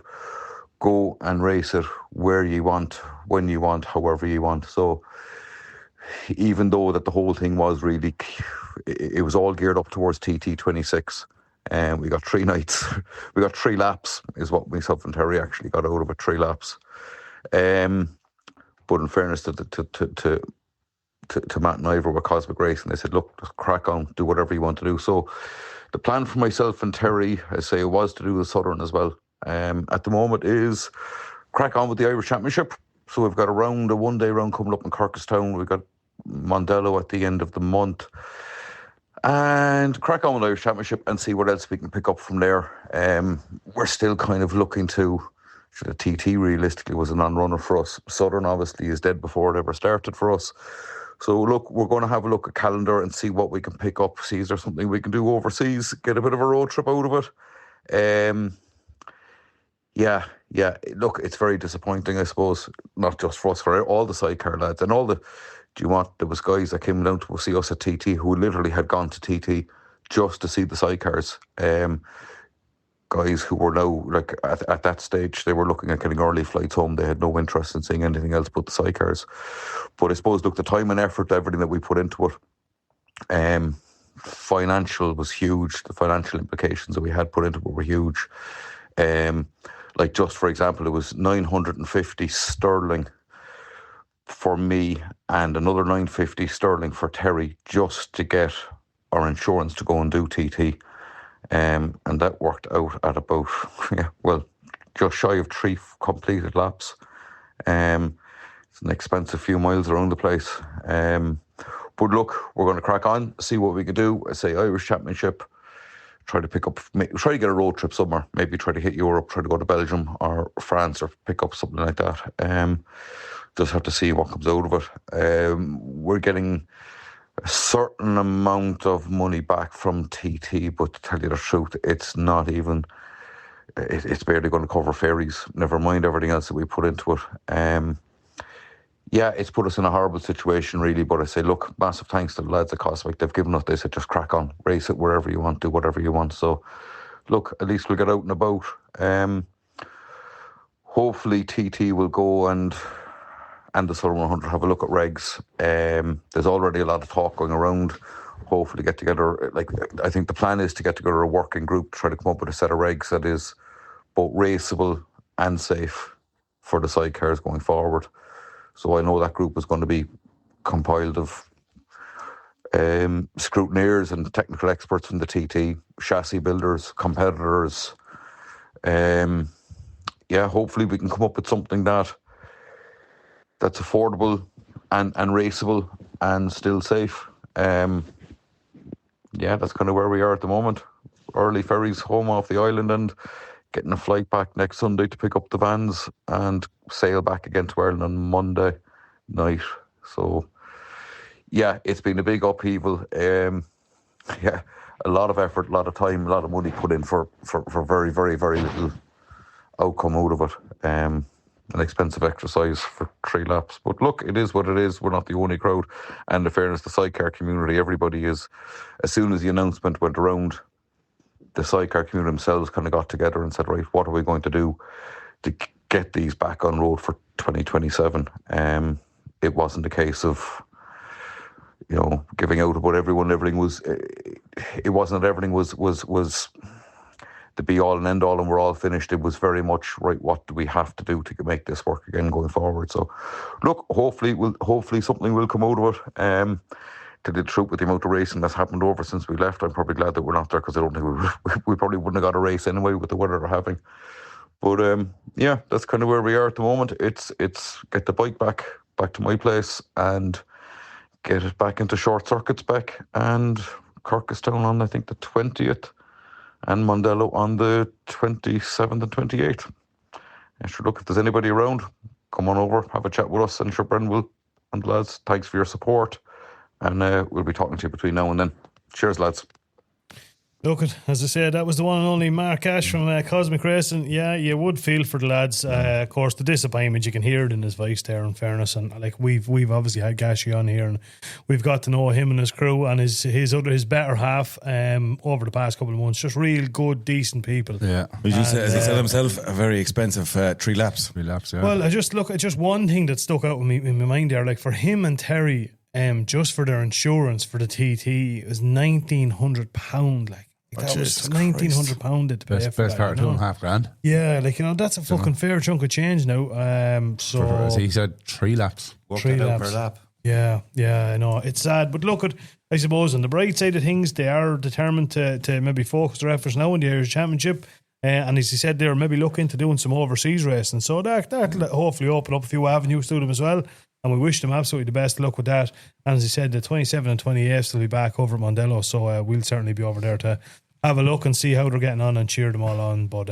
go and race it where you want, when you want, however you want. So even though that the whole thing was really, it was all geared up towards TT26, and we got 3 nights, we got 3 laps is what myself and Terry actually got out of it, 3 laps. But in fairness to Matt and Ivor with Cosmic Racing, they said, look, just crack on, do whatever you want to do. So the plan for myself and Terry, I say, was to do the Southern as well. At the moment is crack on with the Irish Championship. So we've got a one-day round coming up in Corkestown. We've got Mondello at the end of the month. And crack on with the Irish Championship and see what else we can pick up from there. We're still kind of looking to, the TT realistically was a non-runner for us. Southern obviously is dead before it ever started for us. So look, we're going to have a look at calendar and see what we can pick up. See, is there something we can do overseas? Get a bit of a road trip out of it. Look, it's very disappointing, I suppose, not just for us, for all the sidecar lads and all the. There was guys that came down to see us at TT who literally had gone to TT just to see the sidecars. Guys who were now, like, at that stage, they were looking at getting early flights home. They had no interest in seeing anything else but the sidecars. But I suppose, look, the time and effort, everything that we put into it, financial was huge. The financial implications that we had put into it were huge. Like just for example, it was 950 sterling for me and another 950 sterling for Terry just to get our insurance to go and do TT. And that worked out at about, just shy of 3 completed laps. It's an expensive few miles around the place. But look, we're going to crack on, see what we can do. I say Irish Championship, try to get a road trip somewhere. Maybe try to hit Europe, try to go to Belgium or France or pick up something like that. Just have to see what comes out of it. We're getting a certain amount of money back from TT, but to tell you the truth, it's not even, it's barely going to cover ferries, never mind everything else that we put into it. It's put us in a horrible situation, really, but I say, look, massive thanks to the lads at Cosmic. They've given us, they said, just crack on, race it wherever you want, do whatever you want. So, look, at least we'll get out and about. Hopefully TT will go and the Southern 100 have a look at regs. There's already a lot of talk going around. Hopefully get together, I think the plan is to get together a working group, try to come up with a set of regs that is both raceable and safe for the sidecars going forward. So I know that group is going to be compiled of scrutineers and technical experts from the TT, chassis builders, competitors. Hopefully we can come up with something that's affordable and raceable and still safe. That's kind of where we are at the moment. Early ferries home off the island and getting a flight back next Sunday to pick up the vans and sail back again to Ireland on Monday night. So, it's been a big upheaval. A lot of effort, a lot of time, a lot of money put in for very, very, very little outcome out of it. An expensive exercise for 3 laps. But look, it is what it is. We're not the only crowd. And in fairness, the sidecar community, everybody is, as soon as the announcement went around, the sidecar community themselves kind of got together and said, right, what are we going to do to get these back on road for 2027? It wasn't a case of, giving out about everyone. Everything was, it wasn't that everything was the be all and end all and we're all finished. It was very much, right, what do we have to do to make this work again going forward? So look, hopefully something will come out of it. To the truth, with the amount of racing that's happened over since we left, I'm probably glad that we're not there, because I don't think we probably wouldn't have got a race anyway with the weather we're having. But that's kind of where we are at the moment. It's get the bike back to my place and get it back into short circuits back, and Kirkestown on I think the 20th and Mondello on the 27th and 28th. And sure, look, if there's anybody around, come on over, have a chat with us, and sure, Brendan will, and the lads, thanks for your support. And we'll be talking to you between now and then. Cheers, lads. Look, as I said, that was the one and only Mark Ash from Cosmic Racing. Yeah, you would feel for the lads. Of course, the disappointment, you can hear it in his voice there, in fairness. And we've obviously had Gashi on here, and we've got to know him and his crew and his better half over the past couple of months. Just real good, decent people. Yeah. As he said himself, a very expensive 3 laps. 3 laps, yeah. Well, just one thing that stuck out with me in my mind there, for him and Terry, just for their insurance for the TT, it was £1,900. That was £1,900 to pay best for that, part of $2.5 grand. Yeah, that's a fucking fair chunk of change now. As he said, 3 laps. 3 laps per lap. Yeah, I know. It's sad, but look, I suppose on the bright side of things, they are determined to maybe focus their efforts now in the Irish Championship. And as he said, they're maybe looking to doing some overseas racing. So that'll hopefully open up a few avenues to them as well. And we wish them absolutely the best of luck with that. And as he said, the 27th and 28th will be back over at Mondello. So we'll certainly be over there to have a look and see how they're getting on and cheer them all on. But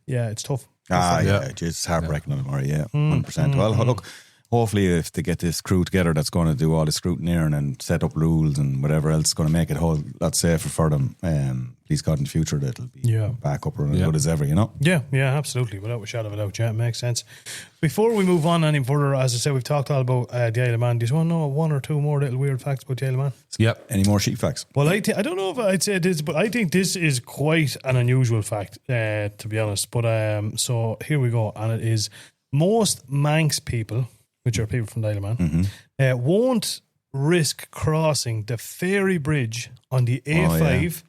it's tough. It's heartbreaking on Murray, 100%. Well, look, hopefully if they get this crew together that's going to do all the scrutineering and set up rules and whatever else, going to make it a whole lot safer for them. Please God, in the future that'll be back up and as good as ever, Yeah, absolutely, without a shadow of a doubt. Yeah, it makes sense. Before we move on any further, as I said, we've talked all about the Isle of Man. Do you want to know 1 or 2 more little weird facts about the Isle of Man? Yep. Any more sheep facts? Well, I don't know if I'd say this, but I think this is quite an unusual fact, to be honest. But so here we go, and it is most Manx people, which are people from the Isle of Man, won't risk crossing the ferry bridge on the A5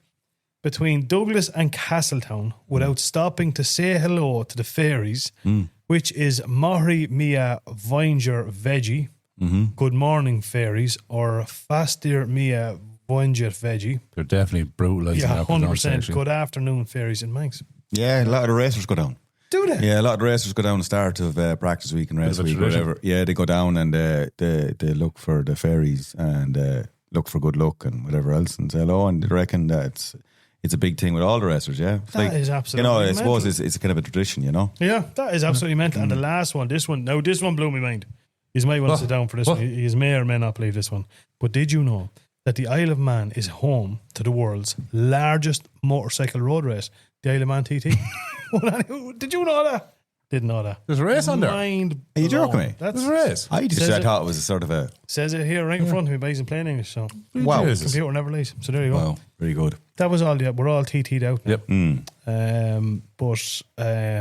between Douglas and Castletown without stopping to say hello to the ferries, which is Mohri Mia Voinger Veggie, Good Morning Ferries, or Fastir Mia Voinger Veggie. They're definitely brutalising Yeah, our 100%. pronunciation. Good afternoon, ferries in Manx. Yeah, a lot of the racers go down. Do they? Yeah, a lot of the racers go down the start of practice week and race of a week, tradition. whatever. Yeah, they go down and they look for the ferries and look for good luck and whatever else and say hello. And they reckon that it's a big thing with all the racers. Yeah, it's That is absolutely I mental. suppose it's kind of a tradition. Yeah, that is absolutely mental. And the last one, this one blew my mind. You might want to sit down for this one. You may or may not believe this one. But did you know that the Isle of Man is home to the world's largest motorcycle road race, the Isle of Man TT? Did you know that? Didn't know that. There's a race on there. Mind Are you joking blown. me? That's There's a race. I thought it was a sort of a says it here right in front of me, but he's in plain English. So wow. Jesus. computer never lies. So there you go. Wow, very good. That was all. We're all TT'd out now. Yep. But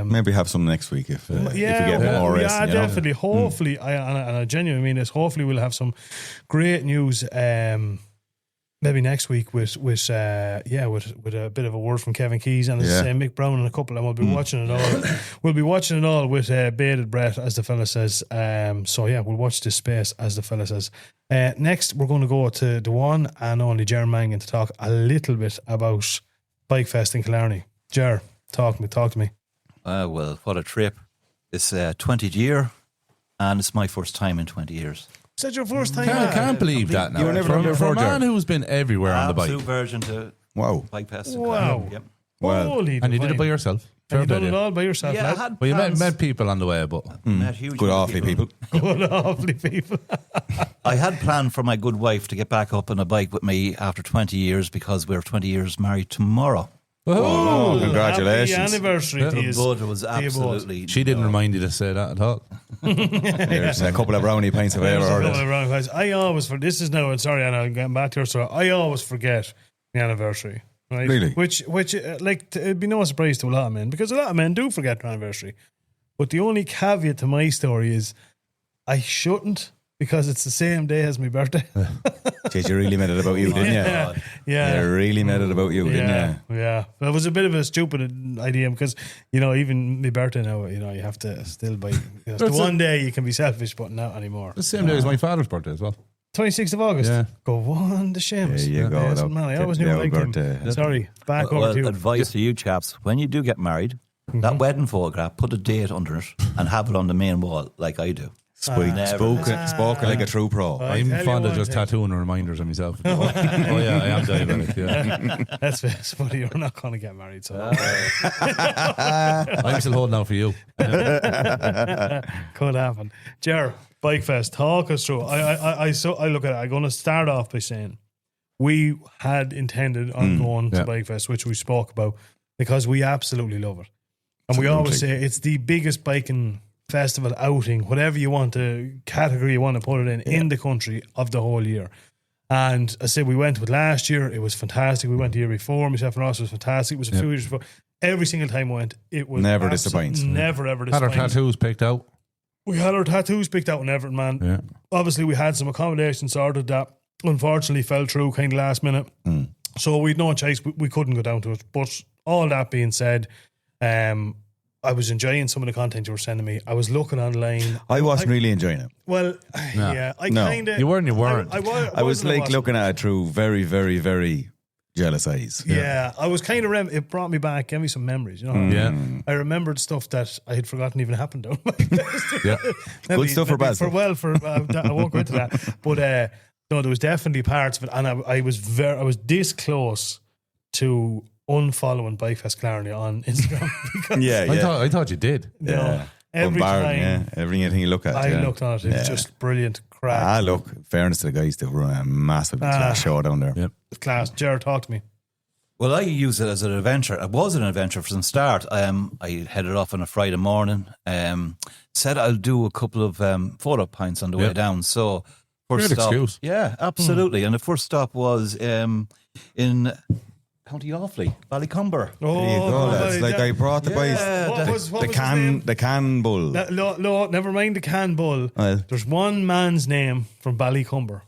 Maybe have some next week if we get more racing. Yeah, definitely. Hopefully, I genuinely mean this. Hopefully, we'll have some great news. Maybe next week with a bit of a word from Kevin Keys and Mick Brown and a couple, and we'll be watching it all. We'll be watching it all with bated breath, as the fella says. So yeah, we'll watch this space, as the fella says. Next, we're going to go to the one and only Ger Mangan to talk a little bit about Bikefest in Killarney. Ger, talk to me. Well, what a trip! It's 20th year, and it's my first time in 20 years. Is that your first time? I can't believe that now. You were never on For before, a man Ger. who's been everywhere on the bike. Absolute version to Wow. Bikefest. Wow. Yep. Well, Holy And you did divine. it by yourself. And you Fair done it play. all by yourself, Yeah, I lad. had Well, you plans. met people on the way, but Met huge good amount of awfully people. Good, awfully people. I had planned for my good wife to get back up on a bike with me after 20 years because we're 20 years married tomorrow. Oh, congratulations. Happy anniversary to you. But it was absolutely. she didn't remind you to say that at all. There's a couple of brownie pints if I ever heard it. I always this is now. Sorry, Anna, I'm getting back to your story. I always forget the anniversary. Right? Really? Which it'd be no surprise to a lot of men because a lot of men do forget their anniversary. But the only caveat to my story is I shouldn't because it's the same day as my birthday. Jeez, you really made it about you, didn't you? Yeah. You really made it about you, didn't you? Yeah. It was a bit of a stupid idea because, even my birthday now, you have to still buy. The one day you can be selfish, but not anymore. The same day as my father's birthday as well. 26th of August. Yeah. Go on, the Seamus. There you go. Yes, That'll man, I get always knew the I old liked him. birthday. Sorry. Back Well, over to you. advice to you chaps: when you do get married, that wedding photograph, put a date under it and have it on the main wall, like I do. Spoken like a true pro. I'm tell you fond of one just thing. tattooing reminders of myself. Oh yeah, I am diabetic. Yeah. That's funny. You're not going to get married, so I'm still holding out for you. could happen. Ger, Bikefest, talk us through. I look at it. I'm going to start off by saying we had intended on going to Bikefest, which we spoke about, because we absolutely love it, and we always say it's the biggest biking festival outing, whatever you want to category you want to put it in the country of the whole year. And I said we went with last year, it was fantastic. We went the year before, myself and Ross, was fantastic. It was a few years before. Every single time we went, it was Never disappoints. Never ever Had our disappoints. tattoos picked out. We had our tattoos picked out in Everton, man. Yeah. Obviously, we had some accommodation sorted that unfortunately fell through kind of last minute. So we'd no choice. We couldn't go down to it. But all that being said, I was enjoying some of the content you were sending me. I was looking online. I wasn't really enjoying it. Well, yeah, I No. kind of. You were and you weren't. I was like looking at it through very, very, very jealous eyes. Yeah, I was kind of. It brought me back, gave me some memories. Yeah. I remembered stuff that I had forgotten even happened. Yeah. Good stuff or bad stuff? I won't go into that. But no, there was definitely parts of it, and I was this close to unfollowing Bikefest Killarney on Instagram because Yeah. I thought you did. you know, every Bombarding, time everything you look at. I looked on it, it was just brilliant crack. Look, fairness to the guys, they run a massive show down there. Yep. Class. Jared, talk to me. Well, I use it as an adventure. It was an adventure from the start. I headed off on a Friday morning. Said I'll do a couple of photo points on the way down. So first Good stop, excuse. yeah, absolutely. And the first stop was in County Offaly, Ballycumber. There you go, lads. Like I brought the boys. What was The his can, name? the can bull. No, never mind the can bull. Well. There's one man's name from Ballycumber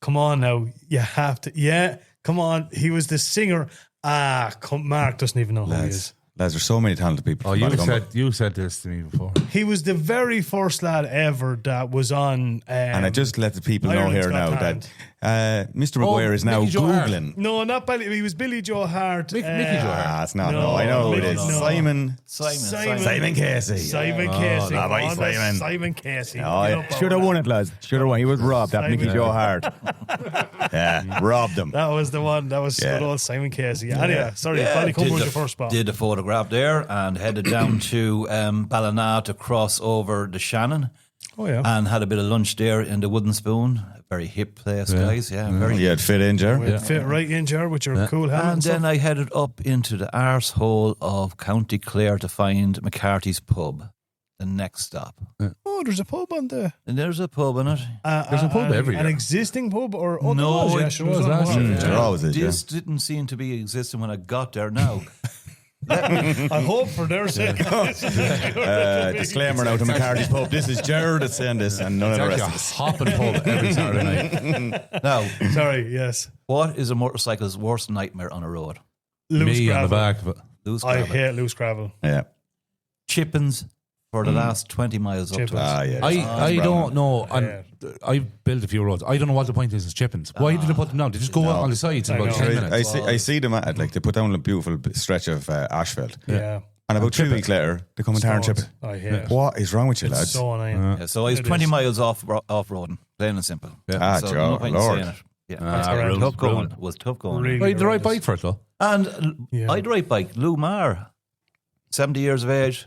come on now. You have to. Yeah, come on. He was the singer. Mark doesn't even know who he is. Lads, there's so many talented people. Oh, you said this to me before. He was the very first lad ever that was on. And I just let the people know Ireland's here Got now Talent. that Mr. McGuire is now Mickey Joe Hart. Googling. No, not Billy. He was Billy Joe Hart. Mickey Joe Hart. It's not. No, No, I know who it Mickey- is. no. Simon Simon Casey. Casey. lovely Oh, Simon. Simon Casey. Oh, Get yeah. up Should have over won that. it, lads. Should have won. He was robbed. That Simon. Mickey Joe Hart. Yeah, robbed him. That was the one. That was Yeah. good old Simon Casey. Anyway, sorry, Ballycumber was your first spot. Did a photograph there and headed down to Ballina to cross over the Shannon. Oh yeah. And had a bit of lunch there in the Wooden Spoon. A very hip place, guys. Yeah, very Yeah, it fit in, Ger. It fit right in, Jar, with your cool hat. And then I headed up into the arsehole of County Clare to find McCarthy's pub, the next stop. Oh, there's a pub on there. And there's a pub in it. There's a pub every An year. existing pub or oh, No, there it was, yeah, was one last more. year. There always is, yeah. This didn't seem to be existing when I got there now. I hope for their sake. Disclaimer now to McCarthy's Pub. This is Ger that's saying this and none of the It's rest actually a of us. hopping pub every Saturday night. Now, Sorry, yes. what is a motorcycle's worst nightmare on a road? Loose Me on the gravel. back of it. Loose I gravel. hate loose gravel. Yeah. Chippings for the last 20 miles up to Chippings. it. Yeah. I don't know. Yeah. And I've built a few roads. I don't know what the point is chippings. Why did they put them down? They just go out on the sides in I about know. 10 minutes. I see them at, like, they put down a beautiful stretch of asphalt. Yeah. And about 3 weeks later, they come and tar and chip it. I hate it. What is wrong with you, lads? So annoying. Yeah, so I was It 20 is. miles off-roading, plain and simple. Ah, so Joe, no point in Lord. saying it. Yeah, horrendous. tough going. Brilliant. It was tough going. Really Ride the right horrendous. bike for it, though. And Yeah. I'd ride bike. Lou Maher, 70 years of age,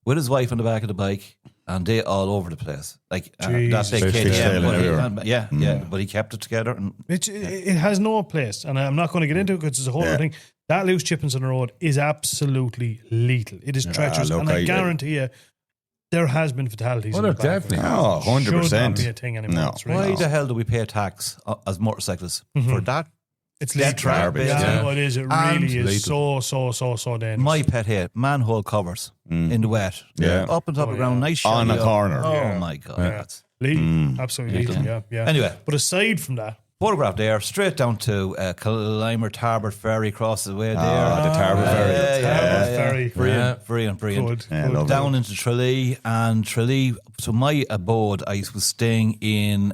with his wife on the back of the bike, and they all over the place. Like that Jesus. big kid, Fishtail but everywhere. yeah, but he kept it together. And It has no place, and I'm not going to get into it because it's a whole other thing. That loose chippings on the road is absolutely lethal. It is treacherous, look, and I I- guarantee you, there has been fatalities. Oh, in the there back of it. definitely Oh, Should not 100%. be a thing anymore. No. It's really why not. the hell do we pay tax as motorcyclists for that? It's Dead lethal. garbage, Yeah, yeah. no, it is. It And really is so dangerous. My pet hate, manhole covers in the wet. Yeah. Up on top of the ground, nice On shiny a up. corner. Oh Yeah. my God. Yeah. That's- Absolutely lethal. Yeah. Anyway. but aside from that, Photograph there, straight down to Killarney Tarbert Ferry, across the way there. the Tarbert Ferry. Tarbert Ferry. Brilliant. Good. Yeah, good. lovely. Down into Tralee, and Tralee, so my abode, I was staying in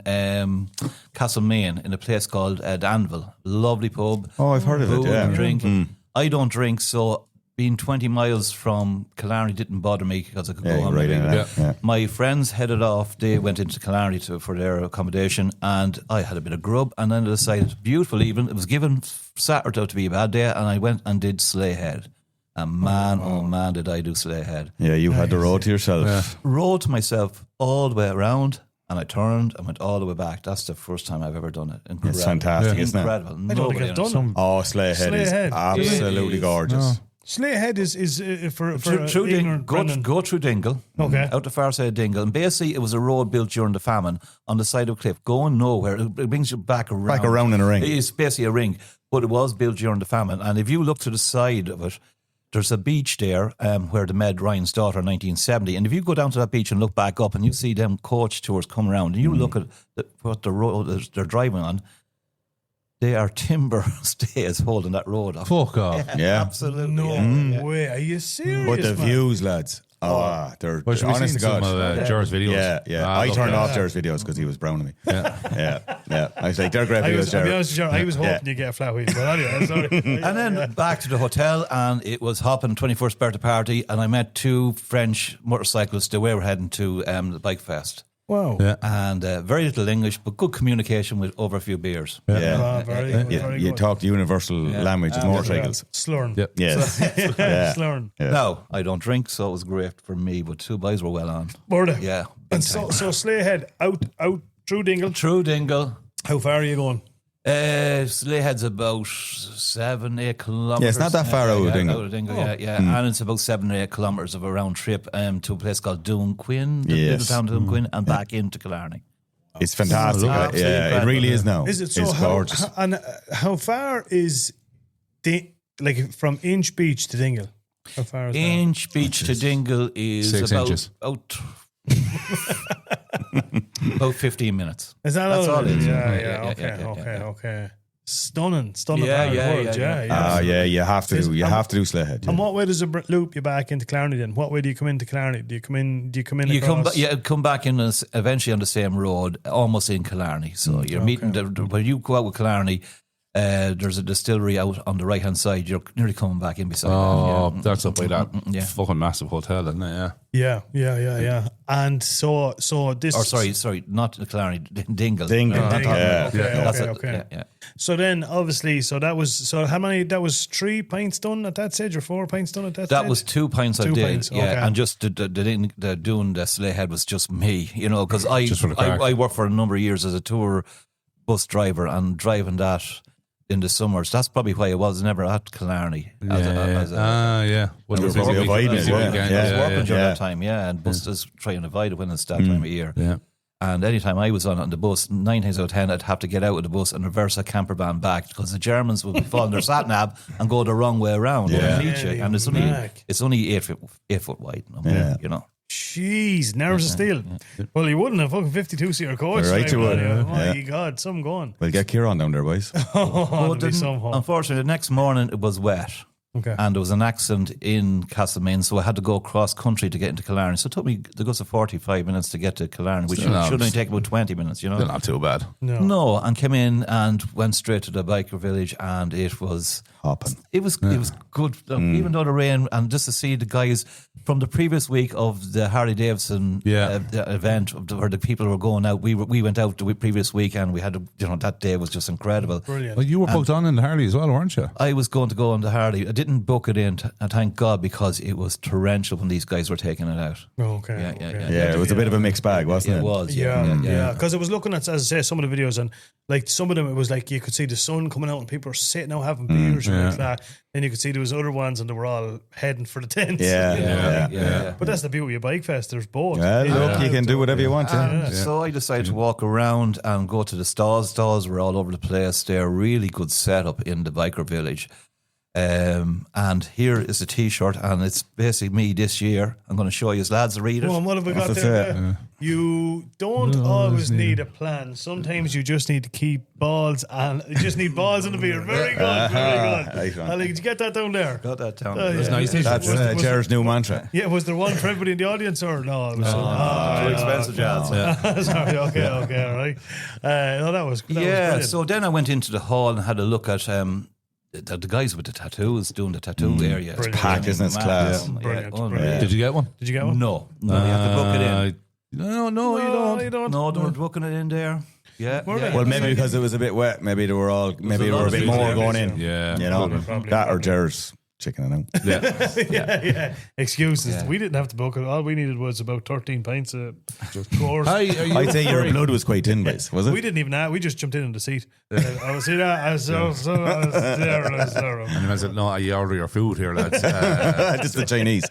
Castlemaine in a place called the Anvil. Lovely pub. Oh, I've heard of it, Food yeah. and drink. I don't drink, so being 20 miles from Killarney didn't bother me because I could Yeah, go on right my in way. and out. Yeah. My friends headed off. They went into Killarney for their accommodation, and I had a bit of grub. And then I decided, beautiful evening. It was given Saturday to be a bad day, and I went and did Slayhead. And man, oh man, did I do Slayhead. Yeah, you had the road to yourself. Rode to myself all the way around, and I turned and went all the way back. That's the first time I've ever done it. Incredible. It's fantastic, isn't it? Incredible. I don't think I've done it. Oh, Slayhead is Slayhead. absolutely It is. gorgeous. Slayhead is for Through ignorant Brendan. go through Dingle, Okay. out the far side of Dingle, and basically it was a road built during the famine on the side of a cliff, going nowhere. It brings you back around. Back around in a ring. It's basically a ring, but it was built during the famine. And if you look to the side of it, there's a beach there where they met Ryan's daughter in 1970. And if you go down to that beach and look back up, and you see them coach tours come around, and you look at what the road they're driving on, they are timber stays holding that road up. Fuck off. Yeah. Absolutely. No way. Are you serious? But the man? views, lads. they're Well, should we honest see to God. some of Jer's videos? Yeah. Ah, I love turned that. off Jer's videos because he was browning me. Yeah. I was like, they're great I videos, was, I'll be Jer. honest with you, I was hoping Yeah. you get a flat wheel. But anyway, I'm sorry. And then back to the hotel, and it was hopping 21st birthday party, and I met two French motorcyclists. They were heading to the Bikefest. Wow. Yeah. And very little English, but good communication with over a few beers. Yeah. Ah, very good. Very You good. talk the universal language of motorcycles. Slurring. Yep. Yes. Yeah. Slurring. No, I don't drink, so it was great for me, but two boys were well on. Were they? Yeah. And so Slayhead out through Dingle. True Dingle. How far are you going? Slayhead's about 7-8 kilometres. Yeah, it's not that far out of Dingle. Out of Dingle, yeah. And it's about 7 or 8 kilometres of a round trip to a place called Doonquin, the little Yes. town of Doonquin, and back into Killarney. It's fantastic. Absolutely Yeah, it incredible, really is now. Is it so? It's gorgeous. How far is like from Inch Beach to Dingle? How far is that? Inch Beach to Dingle is 6 about inches. about about 15 minutes. Is that That's all it is. Okay. Stunning Yeah, part of the yeah, world. yeah. You have to do Slayhead. And what way does it loop you back into Killarney then? What way do you come into Killarney? Do you come in across? Come back in eventually on the same road, almost in Killarney. So you're meeting when you go out with Killarney. There's a distillery out on the right hand side. You're nearly coming back in beside. That's up by that fucking massive hotel, isn't it? Yeah. And so this. Or sorry, not the Killarney, Dingle. Okay. So then, obviously, how many? That was 3 pints done at that stage, or 4 pints done at that stage? That was 2 pints I 2 did. pints, Yeah, okay. and just the doing the Slayhead was just me, because crack. I worked for a number of years as a tour bus driver and driving that in the summers. That's probably why I was never at Killarney. Well, It was busy avoiding weekend. it, I was working during yeah. that time, and buses try and avoid it when it's that time of year. Yeah. And anytime I was on the bus, 9 times out of 10, I'd have to get out of the bus and reverse a camper van back because the Germans would be following their sat nav and go the wrong way around. Yeah. And meet you. And it's only 8 foot wide. Jeez, nerves of steel. Well, you wouldn't have fucking 52-seater coach. You're right, you would. Oh my Yeah. God, some going. We'll get Kieran down there, boys. Unfortunately, the next morning it was wet. Okay. And there was an accident in Castlemaine, so I had to go across country to get into Killarney. So it took me the guts of 45 minutes to get to Killarney, which should only take about 20 minutes, They're not too bad. No, and came in and went straight to the biker village, and it was Hopping. It was good, even though the rain, and just to see the guys from the previous week of the Harley Davidson event where the people were going out. We went out the previous week, and we had that day was just incredible. Brilliant. Well, you were booked on in the Harley as well, weren't you? I was going to go on the Harley. I didn't book it in, and thank God, because it was torrential when these guys were taking it out. Okay. Yeah, it was a bit of a mixed bag, wasn't it? It was. Yeah. Because I was looking at, as I say, some of the videos, and like some of them, it was like you could see the sun coming out, and people were sitting out having beers and like that. Then you could see there was other ones, and they were all heading for the tents. Yeah. But that's the beauty of Bikefest. There's both. Well, look, you can do whatever you want. So I decided to walk around and go to the stalls. Stalls were all over the place. They're a really good setup in the biker village. And here is a T-shirt, and it's basically me this year. I'm going to show you, lads, read it. Well, what have we got there? You don't always need a plan. Sometimes you just need to keep balls, and you just need balls in the beard. Very good, very good. Ali, did you get that down there? Got that down. That's nice. That's Jared's new mantra. Yeah, was there one for everybody in the audience, or no? It was Too expensive, jazz. Sorry, okay, all right. No, that was brilliant. So then I went into the hall and had a look at the guys with the tattoos doing the tattoo area. It's packed, isn't it? It's class. Brilliant. Did you get one? Did you get one? No, you have to book it in. No, you don't. No, they were booking it in there. Yeah. Well, maybe because it was a bit wet. Maybe they were a bit more going in. Yeah. You know, that or Jared's chickening out. Yeah. Excuses. Yeah. We didn't have to book it. All we needed was about 13 pints of course. I'd say your blood was quite thin, boys. Was it? We didn't even have. We just jumped in the seat. I was there. I was there. And I said, "No, you order your food here, lads." Just the Chinese.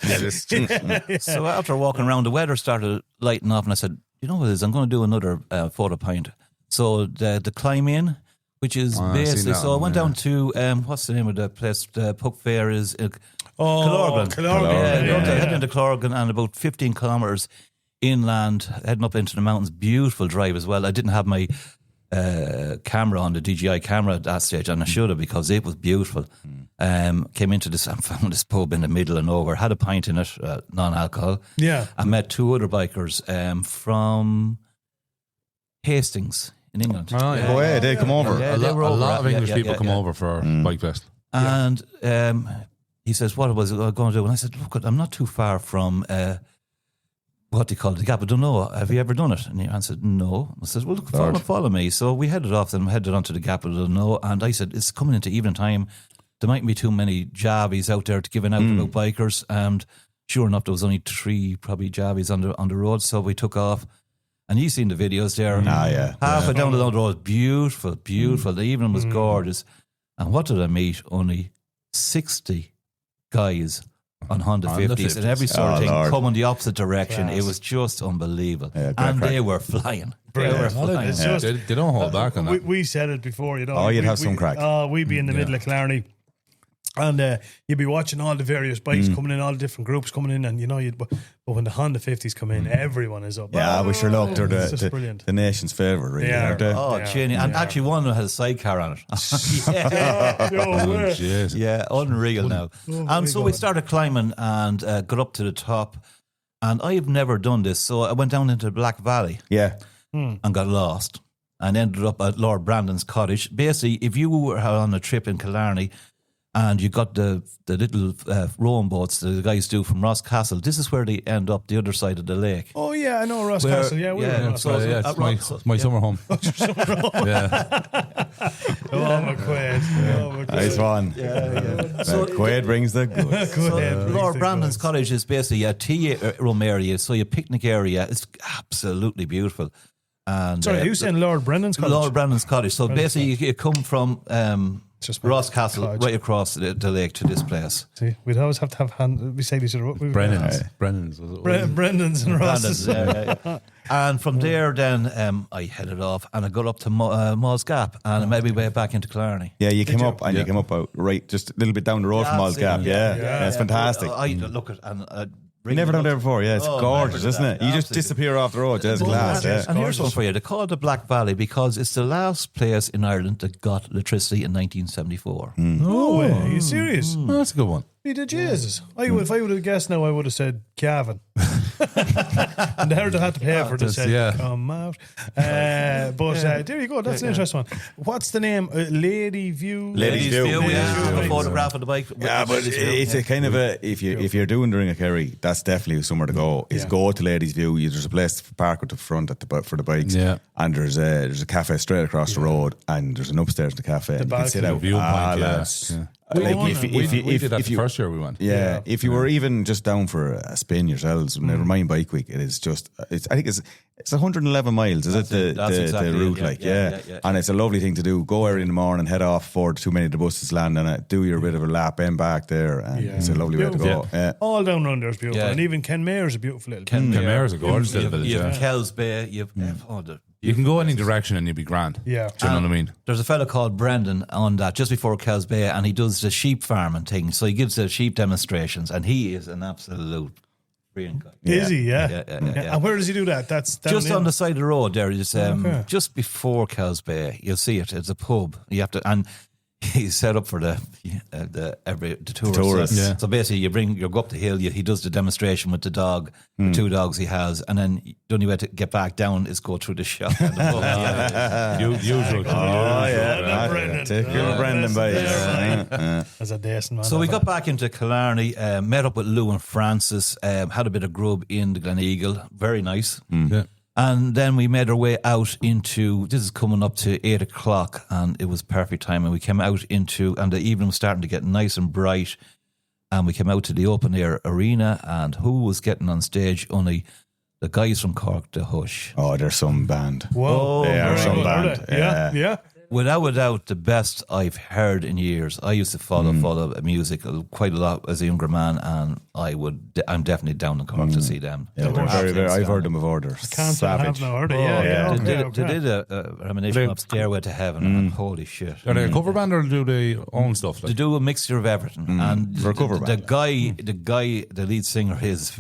So after walking around, the weather started lighting up, and I said, "You know what it is? I'm going to do another photo pint." So the climb in, which is basically. So I went down to what's the name of the place? The Puck Fair is Killarney. Heading into Killarney and about 15 kilometres inland, heading up into the mountains. Beautiful drive as well. I didn't have my camera on, the DJI camera at that stage, and I should have, because it was beautiful. Came into this, I found this pub in the middle of nowhere, had a pint in it, non-alcohol. Yeah. I met 2 other bikers from Hastings in England. They come over. A lot of English people come over for Bikefest. And he says, what was I going to do? And I said, look, I'm not too far from what do you call it, the Gap of Dunno. Have you ever done it? And he answered, no. I said, well, look, follow me. So we headed off, then headed on to the Gap of Dunno, and I said, it's coming into evening time. There mightn't be too many jabbies out there giving out about bikers. And sure enough, there was only 3 probably jabbies on the road. So we took off. And you've seen the videos there. Halfway down the road, beautiful. The evening was gorgeous. And what did I meet? Only 60 guys on Honda 50s and every sort of thing coming the opposite direction. Class. It was just unbelievable. They were flying. They don't hold back on that. We said it before, you know. You'd have some crack. We'd be in the middle of Killarney. And you'd be watching all the various bikes coming in, all the different groups coming in, and but when the Honda 50s come in, everyone is up. Yeah, we sure look. They're brilliant. the nation's favourite, really. Yeah. Aren't they? Oh, genius. And actually one has a sidecar on it. Jeez. Yeah, unreal now. And so we started climbing and got up to the top. And I've never done this. So I went down into the Black Valley Yeah. and got lost and ended up at Lord Brandon's cottage. Basically, if you were on a trip in Killarney and you got the little rowing boats that the guys do from Rosscastle, this is where they end up the other side of the lake. Oh, yeah, I know Rosscastle. Yeah, we were in Rosscastle. It's my summer home. Yeah. Oh, McQuaid. Nice one. So Quaid brings the goods. Lord Brandon's cottage is basically a tea room area, so your picnic area. It's absolutely beautiful. And Sorry, you saying Lord Brendan's cottage? Lord Brandon's cottage. So basically, you come from Rosscastle right across the lake to this place. See, we'd always have to have we say these are Brennan's. Brendan's and Ross's. Yeah. And from there, then I headed off and I got up to Moss Gap and maybe way back into Killarney. Yeah, you came up and you came up out right just a little bit down the road from Moss Gap. Yeah, it's fantastic. I look at and. You never done there before, yeah. It's gorgeous, isn't it? You just disappear off the road. It's glass, yeah. And here's one for you. They call it the Black Valley because it's the last place in Ireland that got electricity in 1974. No way. Are you serious? Oh, that's a good one. He did Jesus. If I would have guessed now, I would have said Cavan. And they had to pay for it. Said, come out. But there you go. That's an interesting one. What's the name? Lady View? Ladies View. Yeah. A photograph of the bike. Yeah, but it's a kind of if you're doing the Ring of Kerry, that's definitely somewhere to go. Is go to Ladies View. There's a place to park at the front for the bikes. Yeah. And there's a cafe straight across the road, and there's an upstairs in the cafe. And you can sit out. Viewpoint, we did that the first year we went. Yeah, if you were even just down for a spin yourselves, never mind Bike Week, I think it's 111 miles, is it? The route, and it's a lovely thing to do. Go early in the morning, head off before too many of the buses land on it, do your bit of a lap, end back there, and it's a lovely way to go. Yeah. All down around there is beautiful, and even Kenmare is a beautiful little Kenmare is a gorgeous little village. You have Kells Bay, you can go any direction and you'll be grand. Yeah. Do you know what I mean? There's a fella called Brendan on that just before Kells Bay, and he does the sheep farming thing. So he gives the sheep demonstrations, and he is an absolute brilliant guy. Is he? Yeah. Yeah. And where does he do that? That's just on the side of the road there. Just before Kells Bay, you'll see it. It's a pub. You have to, and he's set up for the tourists. Yeah. So basically, you go up the hill. He does the demonstration with the dog, the two dogs he has, and then the only way to get back down is go through the shop. And the Usual. Typical Brendan bikes. As a decent man. So we got back into Killarney, met up with Lou and Francis, had a bit of grub in the Gleneagle. Very nice. Yeah. And then we made our way out into, this is coming up to 8 o'clock, and it was perfect time. And we came out into, and the evening was starting to get nice and bright. And we came out to the open air arena, and who was getting on stage? Only the guys from Cork, the Hush. Oh, they're some band. Whoa. They are some band. Yeah. Without a doubt, the best I've heard in years. I used to follow music quite a lot as a younger man, and I'm definitely down in Cork to see them. Yeah, they're very. I've heard them before. They're savage. They did a reminiscence of Stairway to Heaven, and holy shit! Are they a cover band or do they own stuff? They do a mixture of everything. And For a cover band. The lead singer is.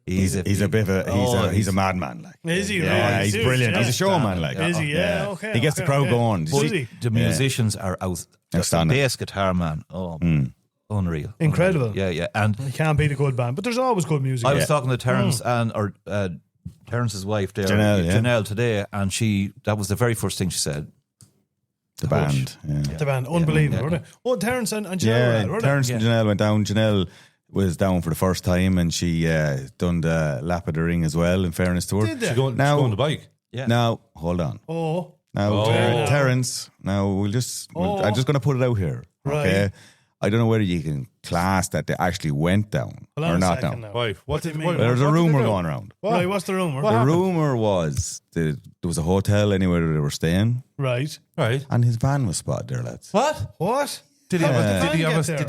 He's a madman. Like. Is he? Yeah, he's brilliant. He's a showman. Like. Is he? Yeah. Okay. He gets the crowd going. The musicians are out. The bass guitar man. Unreal. Incredible. Yeah. And you can't beat a good band, but there's always good music. I was talking to Terence Terence's wife there, Janelle today, and that was the very first thing she said. The band. Yeah. The band. Unbelievable, weren't they? Oh, Terence and Janelle. Yeah, Terence and Janelle went down. Janelle was down for the first time, and she done the lap of the ring as well, in fairness to her. Did they? She going on the bike? Yeah. Now, hold on. Terence, I'm just going to put it out here. Okay? Right. I don't know whether you can class that they actually went down or not down. Why? What did you mean? There's a rumour going around. Right, what's the rumour? The rumour was that there was a hotel anywhere that they were staying. Right. And his van was spotted there, lads. What? Did he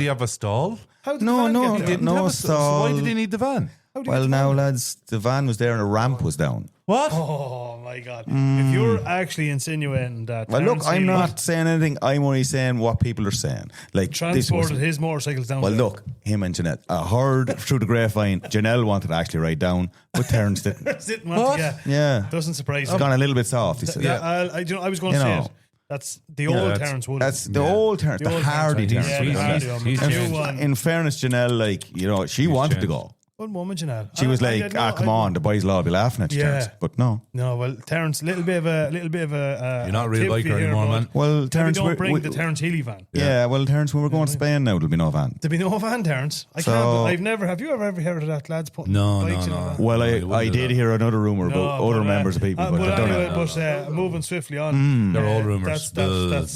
have a stall? No stall. So why did he need the van? Well, now, lads, the van was there and a ramp was down. What? Oh my God! If you're actually insinuating that, Well, look, Terence I'm Healy not saying anything. I'm only saying what people are saying. Like this transported was. his motorcycles down. Well, there. look, him and Janelle. I heard through the grapevine, Janelle wanted to actually write down, but Terence didn't. Didn't want to get. Yeah. Doesn't surprise It's me. gone a little bit soft. He said. Yeah, I was going to You say know. it. That's the old Terence Wood. That's the old Terence, the old hardy Terence. Terence. Yeah, the He's- hardy he's one. The new changed. one. In fairness, Janelle, like, you know, she wanted to go. One woman, Janelle. She was like, come on, the boys will all be laughing at you, Yeah. Terence. But no. No, well, Terence, little bit of a. You're not a real tip for you biker here, anymore, bud. man. Well, Maybe Terence, don't bring the Terence Healy van. Yeah, well, Terence, when we're going to Spain now, there'll be no van. There'll be no van, Terence. I So- can't. I've never. Have you ever heard of that, lads? Putting No, bikes no, in a no. van? Well, you wouldn't I do did that. hear another rumour No, about other but, members of people, but I don't anyway, know. but moving swiftly on. They're all rumours. That's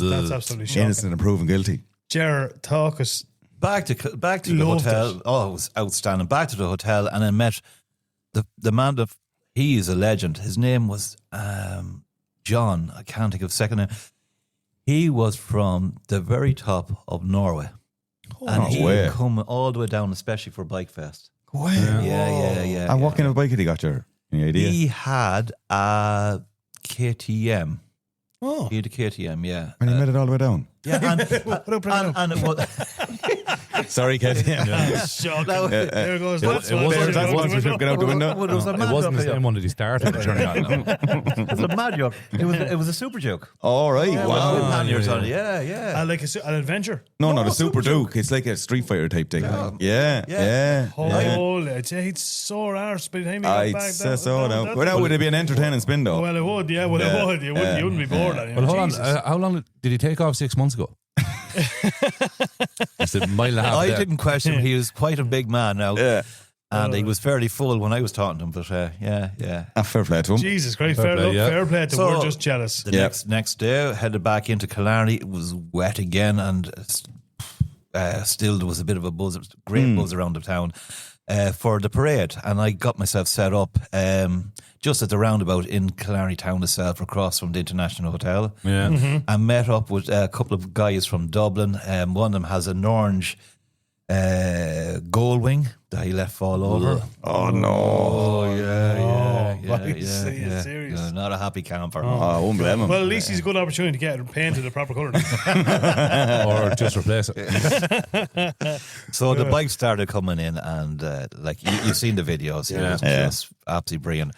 absolutely shocking. Innocent and proven guilty. Ger, talk us. Back to the Loved hotel. it. Oh, it was outstanding. Back to the hotel, and I met the man that he is a legend. His name was John. I can't think of second name. He was from the very top of Norway, and no he way. would come all the way down, especially for Bikefest. Wow. Yeah. And what kind of bike had he got, Ger? Any idea? He had a KTM. Oh, He had a KTM, yeah. And he made it all the way down. Yeah, and it was. Sorry, Kev. shocking. No. There goes that. it wasn't- That sponsorship get out the window. Well, it was a It mad wasn't the joke. same one that he started the journey on. It was a mad joke. It was a super joke. All right. With Wow. lanyards on it. Yeah. Like an adventure. No, not a Super Duke. It's like a Street Fighter type thing. Yeah. Holy, I'd say he'd sore arse by the time he got I'd back. say so now. Well, that would have been an entertaining spin, though. Well, it would, yeah. Well, Yeah. it would. You wouldn't be bored. Well, hold on. Jesus. How long did he take off 6 months ago? It's a mile and a half. I there. didn't question him. He was quite a big man now. Yeah. And he was fairly full when I was talking to him. But yeah. Fair play to him. Jesus Christ, Fair play, yeah. fair play to So- we're just jealous. The Yeah. next day, headed back into Killarney. It was wet again, and still there was a bit of a buzz, great buzz around the town for the parade. And I got myself set up just at the roundabout in Killarney town itself, across from the International Hotel. Yeah. I met up with a couple of guys from Dublin. One of them has an orange gold wing that he left fall over. Oh, no. Oh yeah. serious? Yeah, not a happy camper. I won't blame him. Well, at least he's a good opportunity to get it painted a proper colour. Or just replace it. So the bikes started coming in, and like you've seen the videos, it was just absolutely brilliant.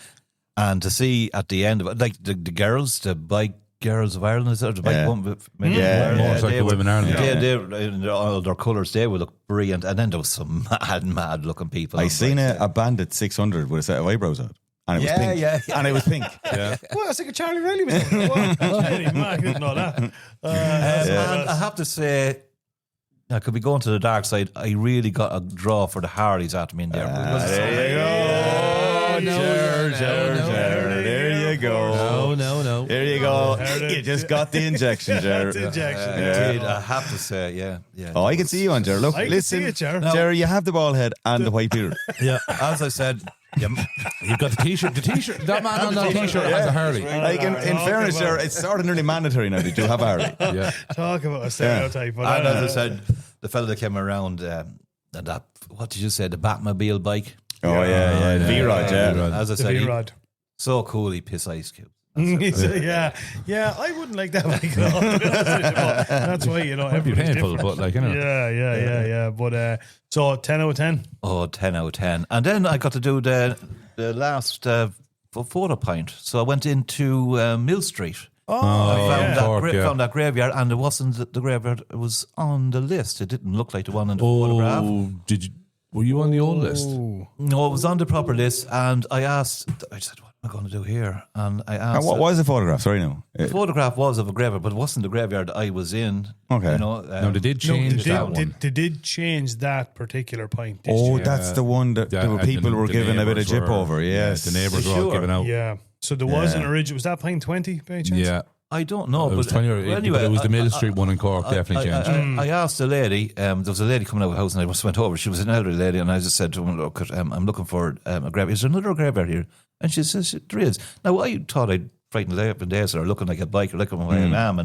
And to see at the end of it, like the girls, the bike girls of Ireland, is it? The bike women, Motorcycle women Ireland. they in all their colours, they would look brilliant. And then there was some mad looking people. I on seen bikes. a Bandit 600 with a set of eyebrows out. And it was pink. Yeah. And it was pink. Well, it's like a Charlie Riley was doing. What? Mark didn't know that. And I have to say, I could be going to the dark side. I really got a draw for the Harleys after me in there. There you go. There you go. No. There you go. You just got the injection, Ger. Indeed, I have to say, yeah. Oh, I can see you on Ger. Look, I can listen, see it, Ger. Ger, you have the ball head and the white beard. Yeah, as I said, You've got the t-shirt. The t-shirt. That man on that t-shirt has a Harley. Like in fairness, Ger, it's sort of nearly mandatory now that you have Harley. Yeah. Talk about a stereotype. and as I said, the fella that came around, and that, what did you say, the Batmobile bike? Oh, yeah. V-Rod, yeah. As I The said, V-Rod. so cool, he piss ice cubes. Yeah, I wouldn't like that bike at all. To be honest with you, but that's why, Be everybody's painful, different. but like, you know. Yeah. But so 10 out of 10. Oh, 10 out of 10. And then I got to do the last photo point. So I went into Mill Street. Found that graveyard, and it wasn't the graveyard. It was on the list. It didn't look like the one in the photograph. Were you on the old list? No, it was on the proper list. And I said, "What am I going to do here?" And I asked. And what was the photograph? Sorry, no. The photograph was of a graveyard, but it wasn't the graveyard I was in. Okay. No, They did change that one. They did change that particular point. That's the one that Yeah, and people were the giving a bit of neighbours jip were- over. Yes. The neighbours were all Sure. giving out. Yeah. So there was an original. Was that pint 20 by any chance? Yeah. I don't know. It was but 20 or anyway, but it was the I- Mill Street one in Cork, definitely changed. I asked a lady, there was a lady coming out of the house, and I just went over. She was an elderly lady, and I just said to her, "Look, I'm looking for a graveyard. Is there another graveyard here?" And she says, "There is." Now, I thought I'd frightened the up in days or looking like a biker, looking where I am.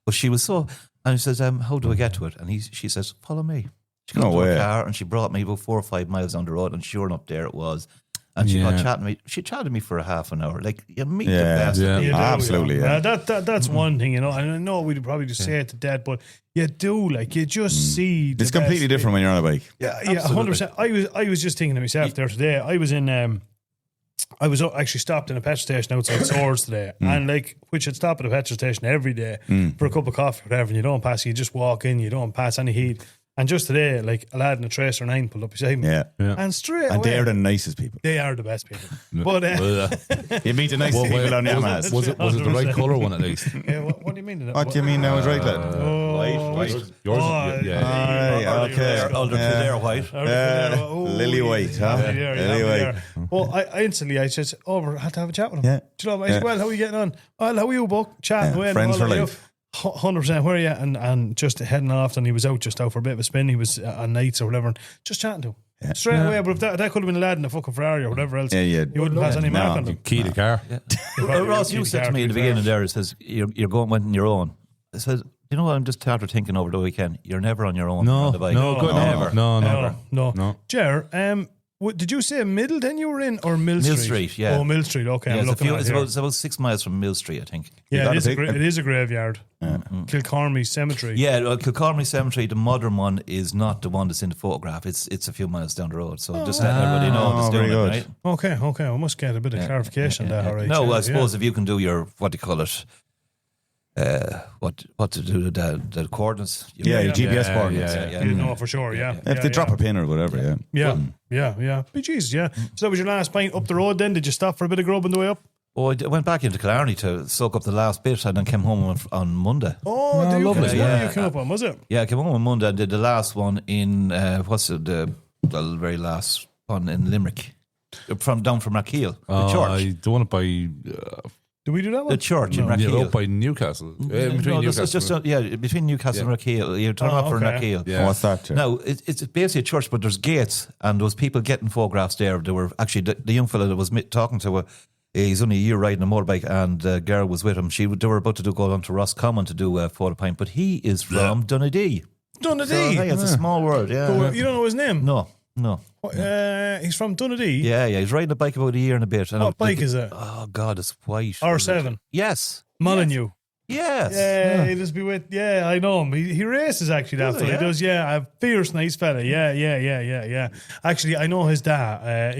But she was so, and she says, "How do I get to it?" And she says, "Follow me." She got No into way. her car, and she brought me about 4 or 5 miles down the road, and sure enough, there it was. And she got chatting me. She chatted me for a half an hour. Like, you meet the best Yeah. people. Absolutely. Yeah. That's one thing, and I know we'd probably just say it to death, but you do, like, you just see. It's completely different when you're on a bike. Yeah, 100%. I was just thinking to myself there today. I was actually stopped in a petrol station outside Swords today, and which had stopped at a petrol station every day for a cup of coffee or whatever, and you don't pass, you just walk in, you don't pass any heat. And just today, like, a lad in a Tracer 9 pulled up beside me. Yeah. And straight away. And they're the nicest people. They are the best people. But you meet the nicest people on Yamaha's. Was it the right colour one at least? what do you mean? What do you mean now is right, lad? White. Yours, Okay. They're white. Lily white, huh? Lily white. Well, I instantly, I just had to have a chat with him. Yeah. Do you know, I said, well, how are you getting on? Well, how are you, Buck? Chatting away. Friends for life. 100%. Where are you? And just heading off, and he was out for a bit of a spin. He was on nights or whatever, and just chatting to him. Yeah. Straight away, but if that could have been a lad in a fucking Ferrari or whatever else, you wouldn't pass any mark on them. Key the car. Ross, you said to me in the beginning there, it says, you're going on your own. It says, you know what, I'm just after thinking over the weekend, you're never on your own on the bike. No. Ger, did you say Middleton you were in, or Mill Street? Mill Street, yeah. Oh, Mill Street, okay. Yeah, it's about 6 miles from Mill Street, I think. Yeah, it is a graveyard. Killarney Cemetery. Yeah, well, Killarney Cemetery, the modern one, is not the one that's in the photograph. It's a few miles down the road. So just let everybody know that's doing it, right? Okay. I must get a bit of clarification there. All right. No, I suppose if you can do your, what do you call it? What to do the coordinates? Your GPS coordinates. You know for sure. If they drop a pin or whatever. Yeah. But geez, yeah. So that was your last pint up the road. Then did you stop for a bit of grub on the way up? Oh, I went back into Killarney to soak up the last bit, and then came home on Monday. Oh, lovely! You came up on, was it? Yeah, I came home on Monday and did the last one in the very last one in Limerick, down from Rakiel, the church. The one by. Did we do that one? The church in Rakiel. Up by Newcastle. Between Newcastle and Rakiel. You turn up for Rakiel. Yeah. What's that? Now, it's basically a church, but there's gates, and there was people getting photographs there. There were actually the young fella that was talking to he's only a year riding a motorbike, and the girl was with him. They were about to go down to Roscommon to do a photo pint, but he is from Donaghadee. Donaghadee? So, hey, it's a small world, But you don't know his name? No. He's from Donaghadee? Yeah, he's riding a bike about a year and a bit. What bike is it? Oh, God, it's white. R7? Yes. Molyneux? Yes. Yeah, he just be with. Yeah, I know him. He races actually. That fella. He does. Yeah, a fierce, nice fella. Yeah. Actually, I know his dad.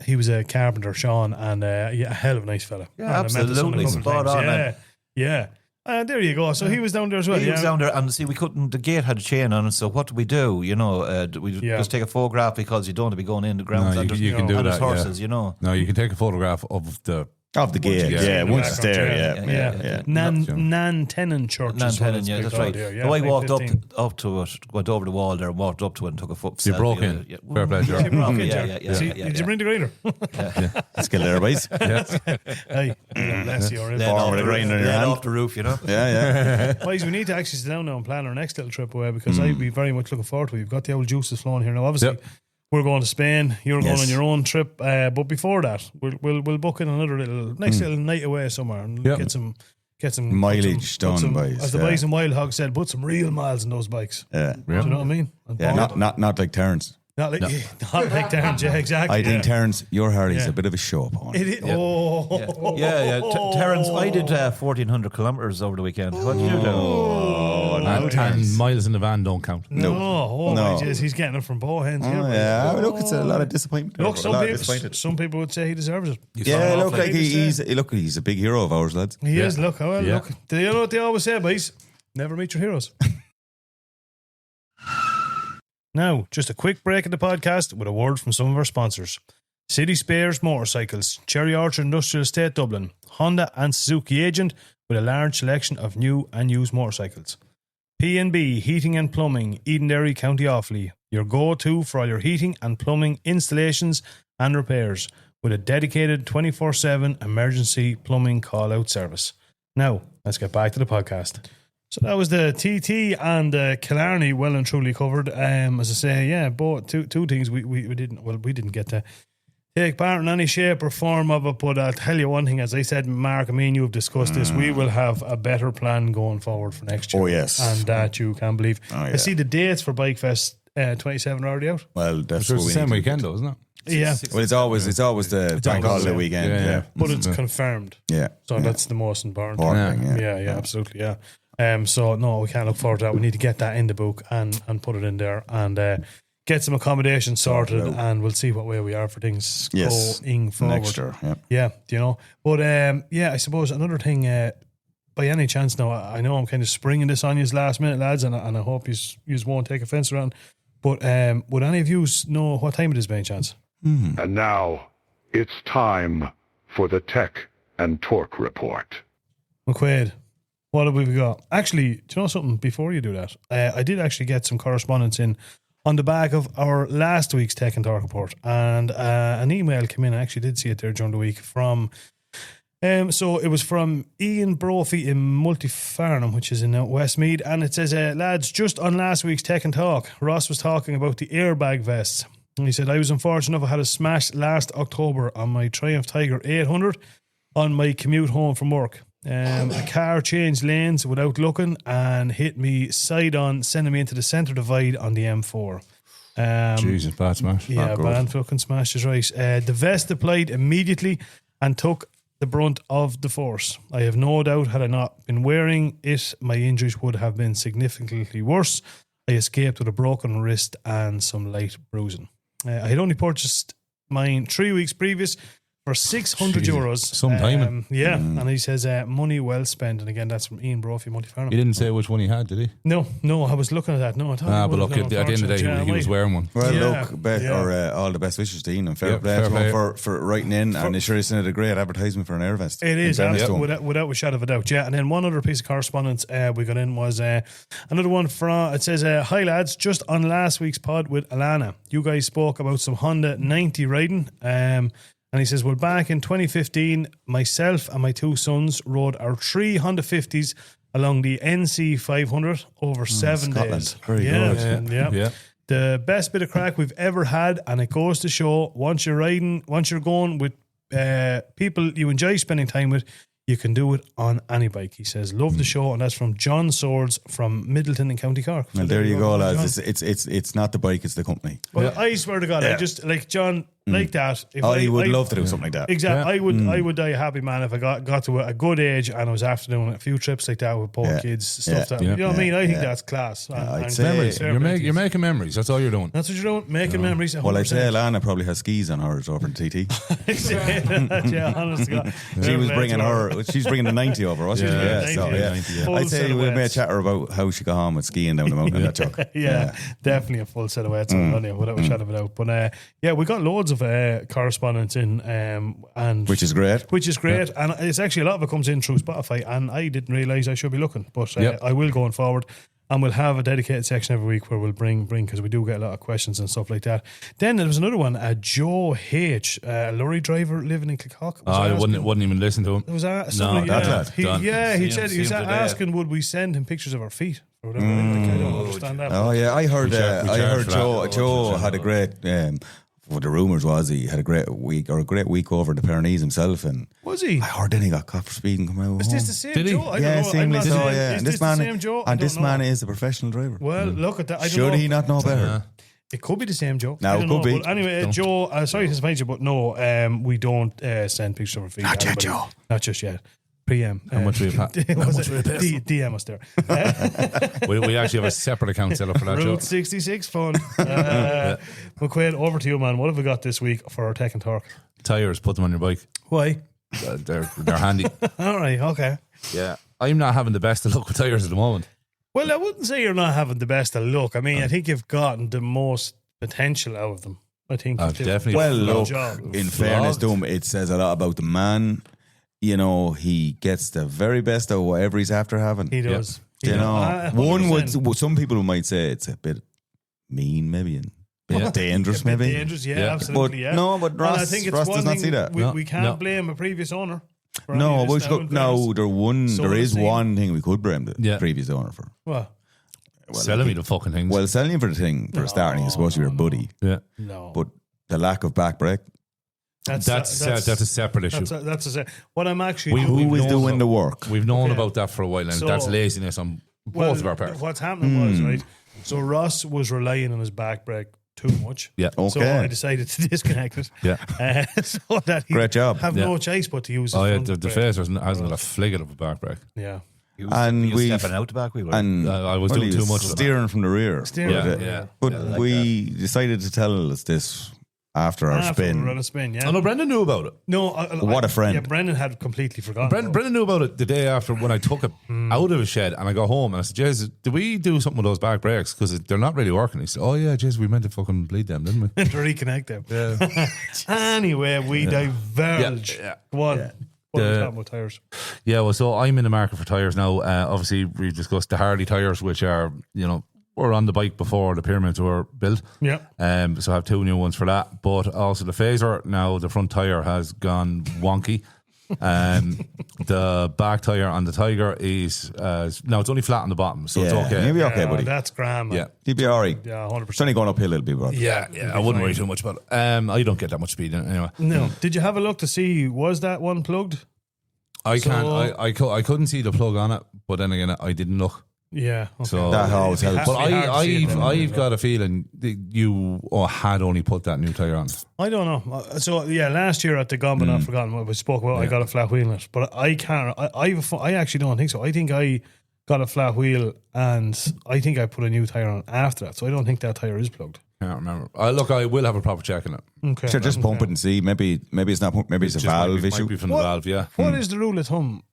He was a carpenter, Sean, and a hell of a nice fella. Yeah, absolutely. Spot on. Yeah. There you go. So he was down there as well. He was down there, and see, the gate had a chain on it. So what do we do? You know, do we just take a photograph because you don't want to be going in the ground? No, you can do that. Horses, you know. No, you can take a photograph of the gate. Yeah, once it's there. Yeah. Nantenon Church. Nantenon, yeah, that's right. So I walked up to it, went over the wall there, walked up to it, and took a foot. You broke in. Fair play, Joe. Did you bring the grinder? Let's get there, boys. Hey, bless you. Forward the grinder in your hand. Off the roof, you know. Yeah. Boys, we need to actually sit down now and plan our next little trip away, because I'd be very much looking forward to it. We've got the old juices flowing here now. Obviously, we're going to Spain. You're going on your own trip, but before that, we'll book in another little night away somewhere and get some mileage done, boys. As the boys in Wild Hog said, put some real miles in those bikes. Yeah, do you know what I mean? Not like Terence. Not like Terence, yeah, exactly. I think Terence, your Harley's a bit of a show up. Terence, I did 1,400 kilometres over the weekend. What did you do? And miles in the van don't count. No. He's getting it from both ends. Look, it's a lot of disappointment. Look, some people would say he deserves it. He's a big hero of ours, lads. He is. Look. Do you know what they always say, boys? Never meet your heroes. Now, just a quick break in the podcast with a word from some of our sponsors. City Spares Motorcycles, Cherry Orchard Industrial Estate Dublin, Honda and Suzuki agent with a large selection of new and used motorcycles. P&B Heating and Plumbing, Edenderry, County Offaly, your go-to for all your heating and plumbing installations and repairs with a dedicated 24/7 emergency plumbing call-out service. Now, let's get back to the podcast. So that was the TT and Killarney well and truly covered. As I say, both two things we didn't get to take part in any shape or form of it. But I'll tell you one thing, as I said, Mark, I mean, you have discussed this. We will have a better plan going forward for next year. Oh yes, and that you can believe. I see the dates for Bikefest 27 are already out. Well, that's Sure, what it's we the same need to weekend, do. though, isn't it? Yeah. Well, it's always the bank always, holiday yeah. weekend. Yeah, Yeah, yeah. But it's confirmed. yeah. So yeah. that's the most important Important thing. thing, Yeah, absolutely, yeah. So no, we can't look forward to that. We need to get that in the book and put it in there and get some accommodation sorted, and we'll see what way we are for things going forward. Next year, yeah. Yeah, you know. But I suppose another thing, by any chance now, I know I'm kind of springing this on you last minute, lads, and I hope you won't take offence around. But would any of you know what time it is by any chance? And now, it's time for the Tech and Torque Report. McQuaid, what have we got? Actually, do you know something? Before you do that, I did actually get some correspondence in on the back of our last week's Tech and Torque Report, and an email came in. I actually did see it there during the week from... so it was from Ian Brophy in Multifarnham, which is in Westmead, and it says, lads, just on last week's Tech and Talk, Ross was talking about the airbag vests. And he said, I was unfortunate enough, I had a smash last October on my Triumph Tiger 800 on my commute home from work. A car changed lanes without looking and hit me side on, sending me into the centre divide on the M4. Jesus, bad smash. Yeah, bad fucking smash is right. The vest applied immediately and took the brunt of the force. I have no doubt, had I not been wearing it, my injuries would have been significantly worse. I escaped with a broken wrist and some light bruising. I had only purchased mine 3 weeks previous for €600. Some timing. And he says, money well spent. And again, that's from Ian Brophy, Multifarnham. He didn't say which one he had, did he? No, I was looking at that. No, I thought But look, at the end of the day, he was wearing one. Well, all the best wishes to Ian and fair play to him for writing in, and it sure isn't a great advertisement for an air vest. It is, without a shadow of a doubt. Yeah, and then one other piece of correspondence we got in was another one from, it says, hi lads, just on last week's pod with Alana, you guys spoke about some Honda 90 riding, and he says, well, back in 2015, myself and my two sons rode our 3 Honda 50s along the NC 500 over 7 days. Very good. Yeah. The best bit of crack we've ever had, and it goes to show, once you're going with people you enjoy spending time with, you can do it on any bike. He says, love the show, and that's from John Swords from Middleton in County Cork. Well, there you go, lads. It's not the bike, it's the company. Well, I swear to God, I just, like John, like that. If I would love to do something like that. Exactly. I would die a happy man if I got to a good age and I was after doing a few trips like that with poor kids, stuff you know what I mean? I think that's class. I'd say memories. You're making memories. That's all you're doing. That's what you're doing, making memories. 100%. Well, I'd say Alana probably has skis on hers over the TT. Yeah, honest to God. She's bringing the 90 over, wasn't she? I'd say we may chat her about how she got home with skiing down the mountain in that truck. Yeah, definitely a full set of weights on it, without a shadow of a doubt. But we got loads of correspondence in, and which is great. And it's actually a lot of it comes in through Spotify, and I didn't realise I should be looking, but I will going forward. And we'll have a dedicated section every week where we'll bring because we do get a lot of questions and stuff like that. Then there was another one, Joe H, a lorry driver living in Killarney. I wouldn't even listen to him. It was that lad. He said he was asking would we send him pictures of our feet or whatever. I don't understand that. Oh yeah, I heard Joe had a great. What the rumours was he had a great week over the Pyrenees himself, and was he? I heard then he got caught for speeding coming out. Is this the same Joe? Yeah, seemingly so. Yeah, and this man, Joe? And this man is a professional driver. Well, look at that. Should he not know better? It could be the same Joe. No, it could be. But anyway, Joe, sorry to disappoint you, but no, we don't send pictures of our feet. Not yet, Joe. Not just yet. PM. How much we have? DM us there. we actually have a separate account set up for that. Route 66 fun. McQuaid, over to you, man. What have we got this week for our Tech and Torque? Tires, put them on your bike. Why? They're handy. All right, okay. Yeah, I'm not having the best of luck with tires at the moment. Well, I wouldn't say you're not having the best of luck. I mean, I think you've gotten the most potential out of them. I think definitely. Well, look, in fairness to him, it says a lot about the man. You know, he gets the very best of whatever he's after having. He does. You know, some people might say it's a bit mean, maybe, and a bit dangerous, maybe. Dangerous, absolutely. But Ross, I think it's Ross does not see that. We can't blame a previous owner. There is one thing we could blame the previous owner for. What? Selling me the fucking things. Well, selling you for the thing for starting is supposed to be your buddy. Yeah. No. But the lack of back brake. That's a separate issue. What I'm actually who is doing the work? We've known about that for a while, and that's laziness on both of our parts. What's happening was, right, So Ross was relying on his back brake too much. Yeah. Okay. So I decided to disconnect it. Yeah. So that he Great job. have no choice but to use his front The brake. face hasn't got a fligot of a back brake. Yeah. He was And stepping out the back wheel. And I was doing he too much of it. steering from the rear. Steering. Yeah. But we decided to tell us this after our After we spin. run a spin, yeah. I know Brendan knew about it. No, What a friend. Yeah, Brendan had completely forgotten. Brendan knew about it the day after when I took it out of his shed and I got home and I said, Jez, did we do something with those back brakes? Because they're not really working. He said, oh yeah, Jez, we meant to fucking bleed them, didn't we? to reconnect them. Yeah. Anyway, we diverge. Yeah. Go on. What are we talking about tires? Yeah, well, so I'm in the market for tyres now. Obviously, we discussed the Harley tyres, which are, were on the bike before the pyramids were built. Yeah. So I have 2 new ones for that. But also the Phaser, now the front tyre has gone wonky. The back tyre on the Tiger is, now it's only flat on the bottom, so it's okay. You'll be okay, buddy. That's grand, man. Yeah. You'll be all right. Yeah, 100%. It's only going uphill a little bit, bro. Yeah, I wouldn't worry too much about it. I don't get that much speed in it anyway. No. Did you have a look to see, was that one plugged? I couldn't see the plug on it, but then again, I didn't look. Yeah. Okay. So That always helps. But It'd be hard to see it then. I've got a feeling that you had only put that new tyre on. I don't know. So yeah, last year at the Gone But Not Forgotten, what we spoke about, I got a flat wheel in it, but I can't. I actually don't think so. I think I got a flat wheel, and I think I put a new tire on after that. So I don't think that tire is plugged. Can't remember. Look, I will have a proper check on it. Okay. Sure, just pump it and see. Maybe it's not. Maybe it's a valve issue. Might be from the valve. Yeah. What is the rule of thumb?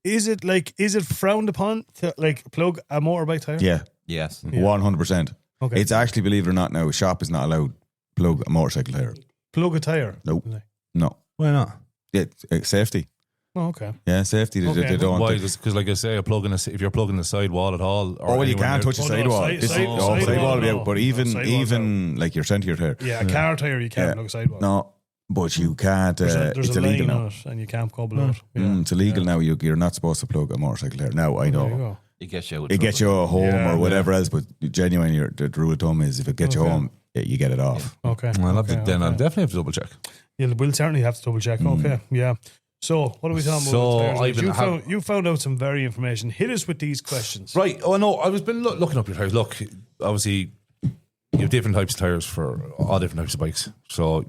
Is it frowned upon to plug a motorbike tire? Yeah, Yes. 100%. Okay. It's actually, believe it or not, now a shop is not allowed to plug a motorcycle tire. Plug a tire. Nope. No. Why not? Yeah, safety. Oh, okay. Yeah, safety. They don't. Why? Because like I say, if you're plugging the side wall at all. Or Oh well, you anywhere can't near- touch the Oh, no, sidewall. side- This side- sidewall sidewall, will be no. out. But Sidewall's even like your centre tire. Yeah, a car tire you can't plug a sidewall. No, but you can't. There's it's a illegal line now. on it, and you can't go below it. Yeah. It's illegal now. You're not supposed to plug a motorcycle tire. Now I There you know go. It gets you out. it gets you home Yeah, or whatever else, but genuinely, the rule of thumb is if it gets you home, you get it off. Okay. I'll have to, okay, then I'll okay. definitely have to double check. Yeah, we'll certainly have to double check. Okay, yeah. So, what are we talking So, about? I've been You found out some very information. Hit us with these questions. Right. Oh no, I was been looking up your tires. Look, obviously, you have different types of tires for all different types of bikes. So,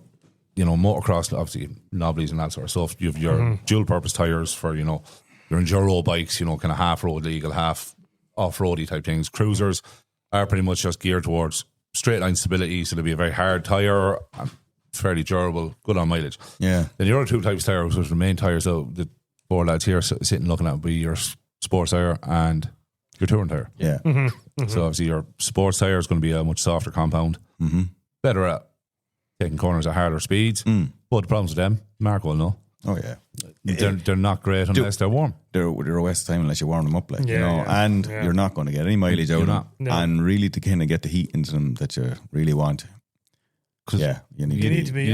motocross, obviously, knobblies and that sort of stuff. You have your dual purpose tires for your enduro bikes. Kind of half road legal, half off roady type things. Cruisers are pretty much just geared towards straight line stability, so they'll be a very hard tire, fairly durable, good on mileage. Yeah. Then your other 2 types of tires, which are the main tires, so the 4 lads here sitting looking at, would be your sports tire and your touring tire. Yeah. So obviously your sports tire is going to be a much softer compound, better at taking corners at harder speeds. But the problems with them, Mark will know, Oh yeah. they're not great unless they're warm. They're a waste of time unless you warm them up, Yeah, yeah, and yeah. you're not going to get any mileage out of them. No. And really, to kind of get the heat into them that you really want, yeah, you need to be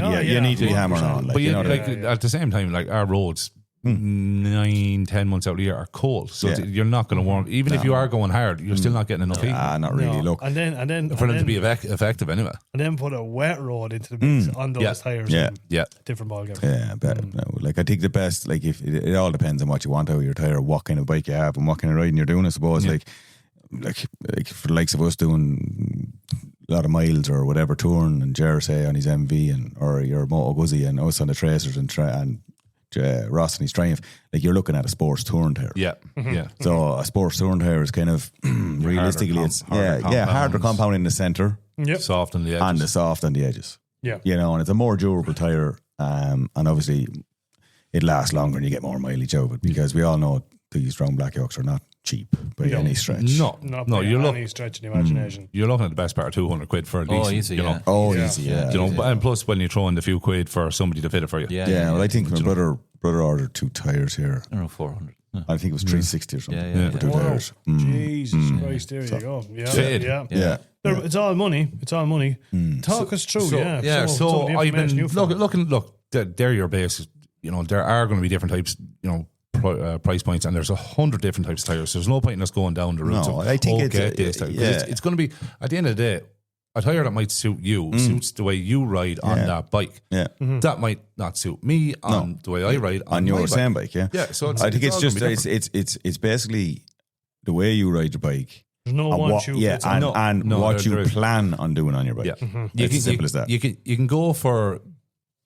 hammering on. But that. at the same time, like our roads, 9-10 months out of the year are cold, so Yeah. you're not going to warm. Even if you are going hard, you're still not getting enough heat Not really. No. Look, And then for them to be effective anyway. and then put a wet road into the mix on those Yeah. tires. Yeah. and Yeah. different ball game. yeah, but no, like I think the best, like if it all depends on what you want out of your tire, what kind of bike you have, and what kind of riding you're doing. I suppose, like for the likes of us doing a lot of miles or whatever, touring, and Jer say on his MV or your Moto Guzzi, and us on the Tracers and Ross and his Triumph, like you're looking at a sports touring tire. Yeah, yeah. So a sports touring tire is kind of realistically, it's harder compound in the center Yep. Soft on the edges. and the soft on the edges. Yeah. And it's a more durable tire, and obviously it lasts longer and you get more mileage out of it, because we all know these round black yokes are not cheap by No. any stretch. No, Not no, by you're any stretch of the imagination. you're looking at the best part of 200 quid for a Oh, decent, easy, yeah. Oh, Yeah. easy, yeah. and plus when you throw in the few quid for somebody to fit it for you. Yeah, well, I think my brother ordered 2 tires here. Around 400. No. I think it was 360 or something Yeah, for 2 Wow. tires. Jesus Christ, there you go. Yeah. Fitted. Yeah. Yeah. It's all money. It's all money. Talk us through, So, yeah. so some of the I've information been you found. look. They're your bases. There are going to be different types. Price points, and there's 100 different types of tires. So there's no point in us going down the route. No, I think it's this type. 'Cause yeah. it's going to be at the end of the day a tire that might suit you, suits the way you ride on that bike. Yeah. That might not suit me on the way I ride On my your bike. same bike, yeah. Yeah, so I think it's all just gonna be different. it's basically the way you ride your bike There's no one shoe fits all. and what you plan on doing on your bike. Yeah. It's as simple as that. You can go for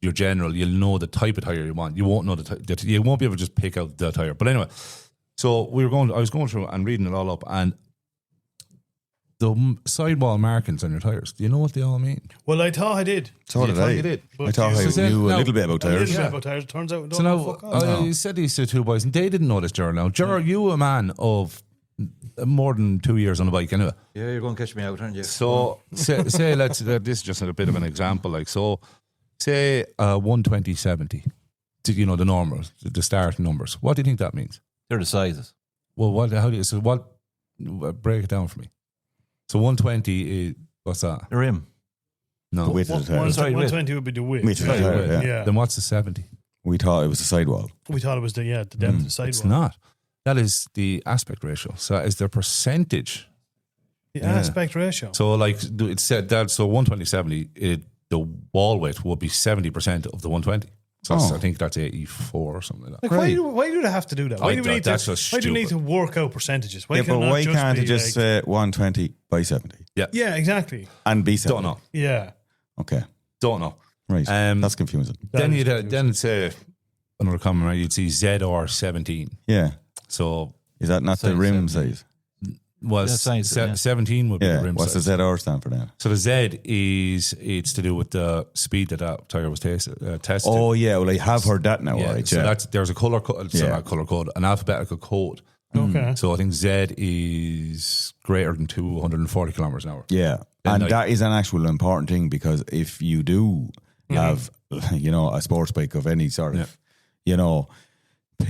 your general. You'll know the type of tire you want. You won't know you won't be able to just pick out the tire. But anyway, so I was going through and reading it all up, and the sidewall markings on your tires. Do you know what they all mean? Well, I thought I did. So did I. You did. I thought I knew a little bit about tires. Turns out, So now, you said these to two boys, and they didn't know this, Gerald. Now, Gerald, you a man of more than 2 years on a bike, anyway. Yeah, you're going to catch me out, aren't you? So, say this is just a bit of an example. Like, so, say 120/70, you know, the normal, the start numbers. What do you think that means? They're the sizes. Well, break it down for me. So 120 is, what's that? The rim. No. The width of the tire. 120 would be the width. Width of the tire, yeah. Then what's the 70? We thought it was the sidewall. We thought it was the depth of the sidewall. It's not. That is the aspect ratio. So that is the percentage. The aspect ratio. So like it said that, so 120/70, the wall width would be 70% of the 120. So I think that's 84 or something like that. Like, why do they have to do that? Why do we need to work out percentages? Why can't it just say 120/70? Yeah, exactly. And be 70? Don't know. Yeah. Okay. Don't know. Right. That's confusing. Then say another comment, right? You'd see ZR17. Yeah. So is that not the rim size? Well, 17 would be the rim size. What's the ZR stand for then? So the Z it's to do with the speed that tire was tested. Oh yeah, well I have heard that now. Right, so there's a color code, not color code, an alphabetical code. Okay. So I think Z is greater than 240 kilometers an hour. Yeah, and that is an actual important thing, because if you do have, a sports bike of any sort of,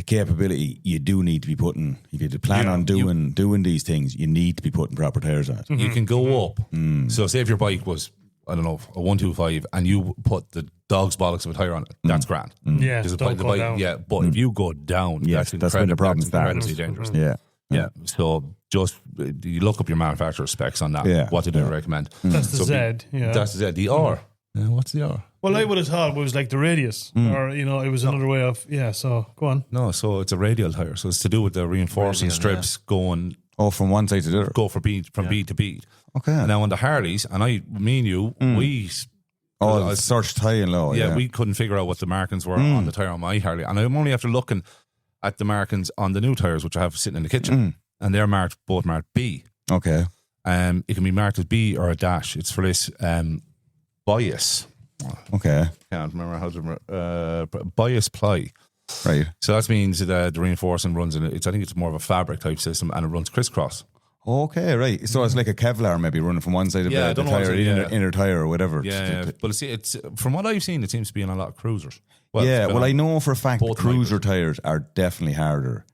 capability, you do need to be putting, if you plan on doing these things, you need to be putting proper tires on it. You can go up. So say if your bike was, I don't know, a 125 and you put the dog's bollocks of a tire on it, that's grand. Yeah, don't go down. Yeah, but if you go down, that's when the problem starts. Incredibly dangerous. Yeah. So just you look up your manufacturer specs on that. Yeah. What do they recommend? That's the Z. That's the Z. The R. What's the R? Well, I would have thought it was like the radius, or it was another way of. Yeah. So go on. No, so it's a radial tire. So it's to do with the reinforcing strips going. Oh, from one side to the other. Go from bead to bead. Okay. And now on the Harleys, and me and you, we. Searched high and low. Yeah, we couldn't figure out what the markings were on the tire on my Harley, and I'm only after looking at the markings on the new tires, which I have sitting in the kitchen, and they're both marked B. Okay. It can be marked as B or a dash. It's for this bias. Okay. Can't remember how to bias ply. Right. So that means that the reinforcing runs in it. I think it's more of a fabric type system, and it runs crisscross. Okay, right. So it's like a Kevlar maybe running from one side of the tire, inner tire or whatever. Yeah. But it's from what I've seen, it seems to be in a lot of cruisers. I know for a fact that cruiser tires are definitely harder.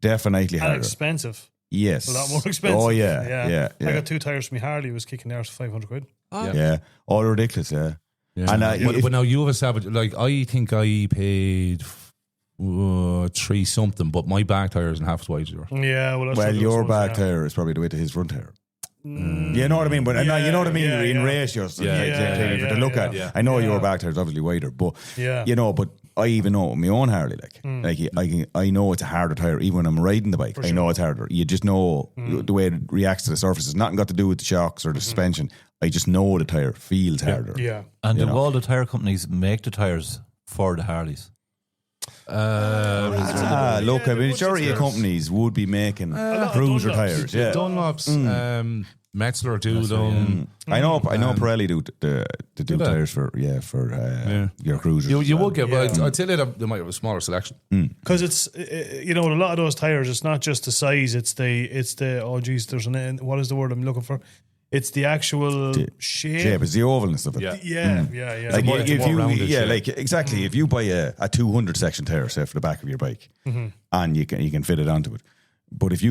Definitely harder. And expensive. Yes. A lot more expensive. Oh, yeah. I got 2 tires from my Harley. It was kicking theirs for 500 quid. Yeah. All ridiculous, yeah. And but now you have a savage, like I think I paid 3 something, but my back tire isn't half as wide as yours. Yeah, your back tire is probably the weight of his front tire. You know what I mean? But you know what I mean in ratios. To look at. Yeah. I know your back tire is obviously wider, but but I even know my own Harley. I know it's a harder tire even when I'm riding the bike. I know it's harder. You just know the way it reacts to the surface. It's nothing got to do with the shocks or the suspension. I just know the tire feels harder. Yeah. And do all the tire companies make the tires for the Harleys? Look, a majority of companies would be making cruiser tires. Yeah, Dunlops, Metzler do them. I know Pirelli do tires for your cruisers. You would get, but I'd say they might have a smaller selection because it's a lot of those tires. It's not just the size; it's the there's what is the word I'm looking for? It's the actual shape. It's the ovalness of it. Yeah. Exactly. If you buy a 200 section tire, say for the back of your bike, and you can fit it onto it, but if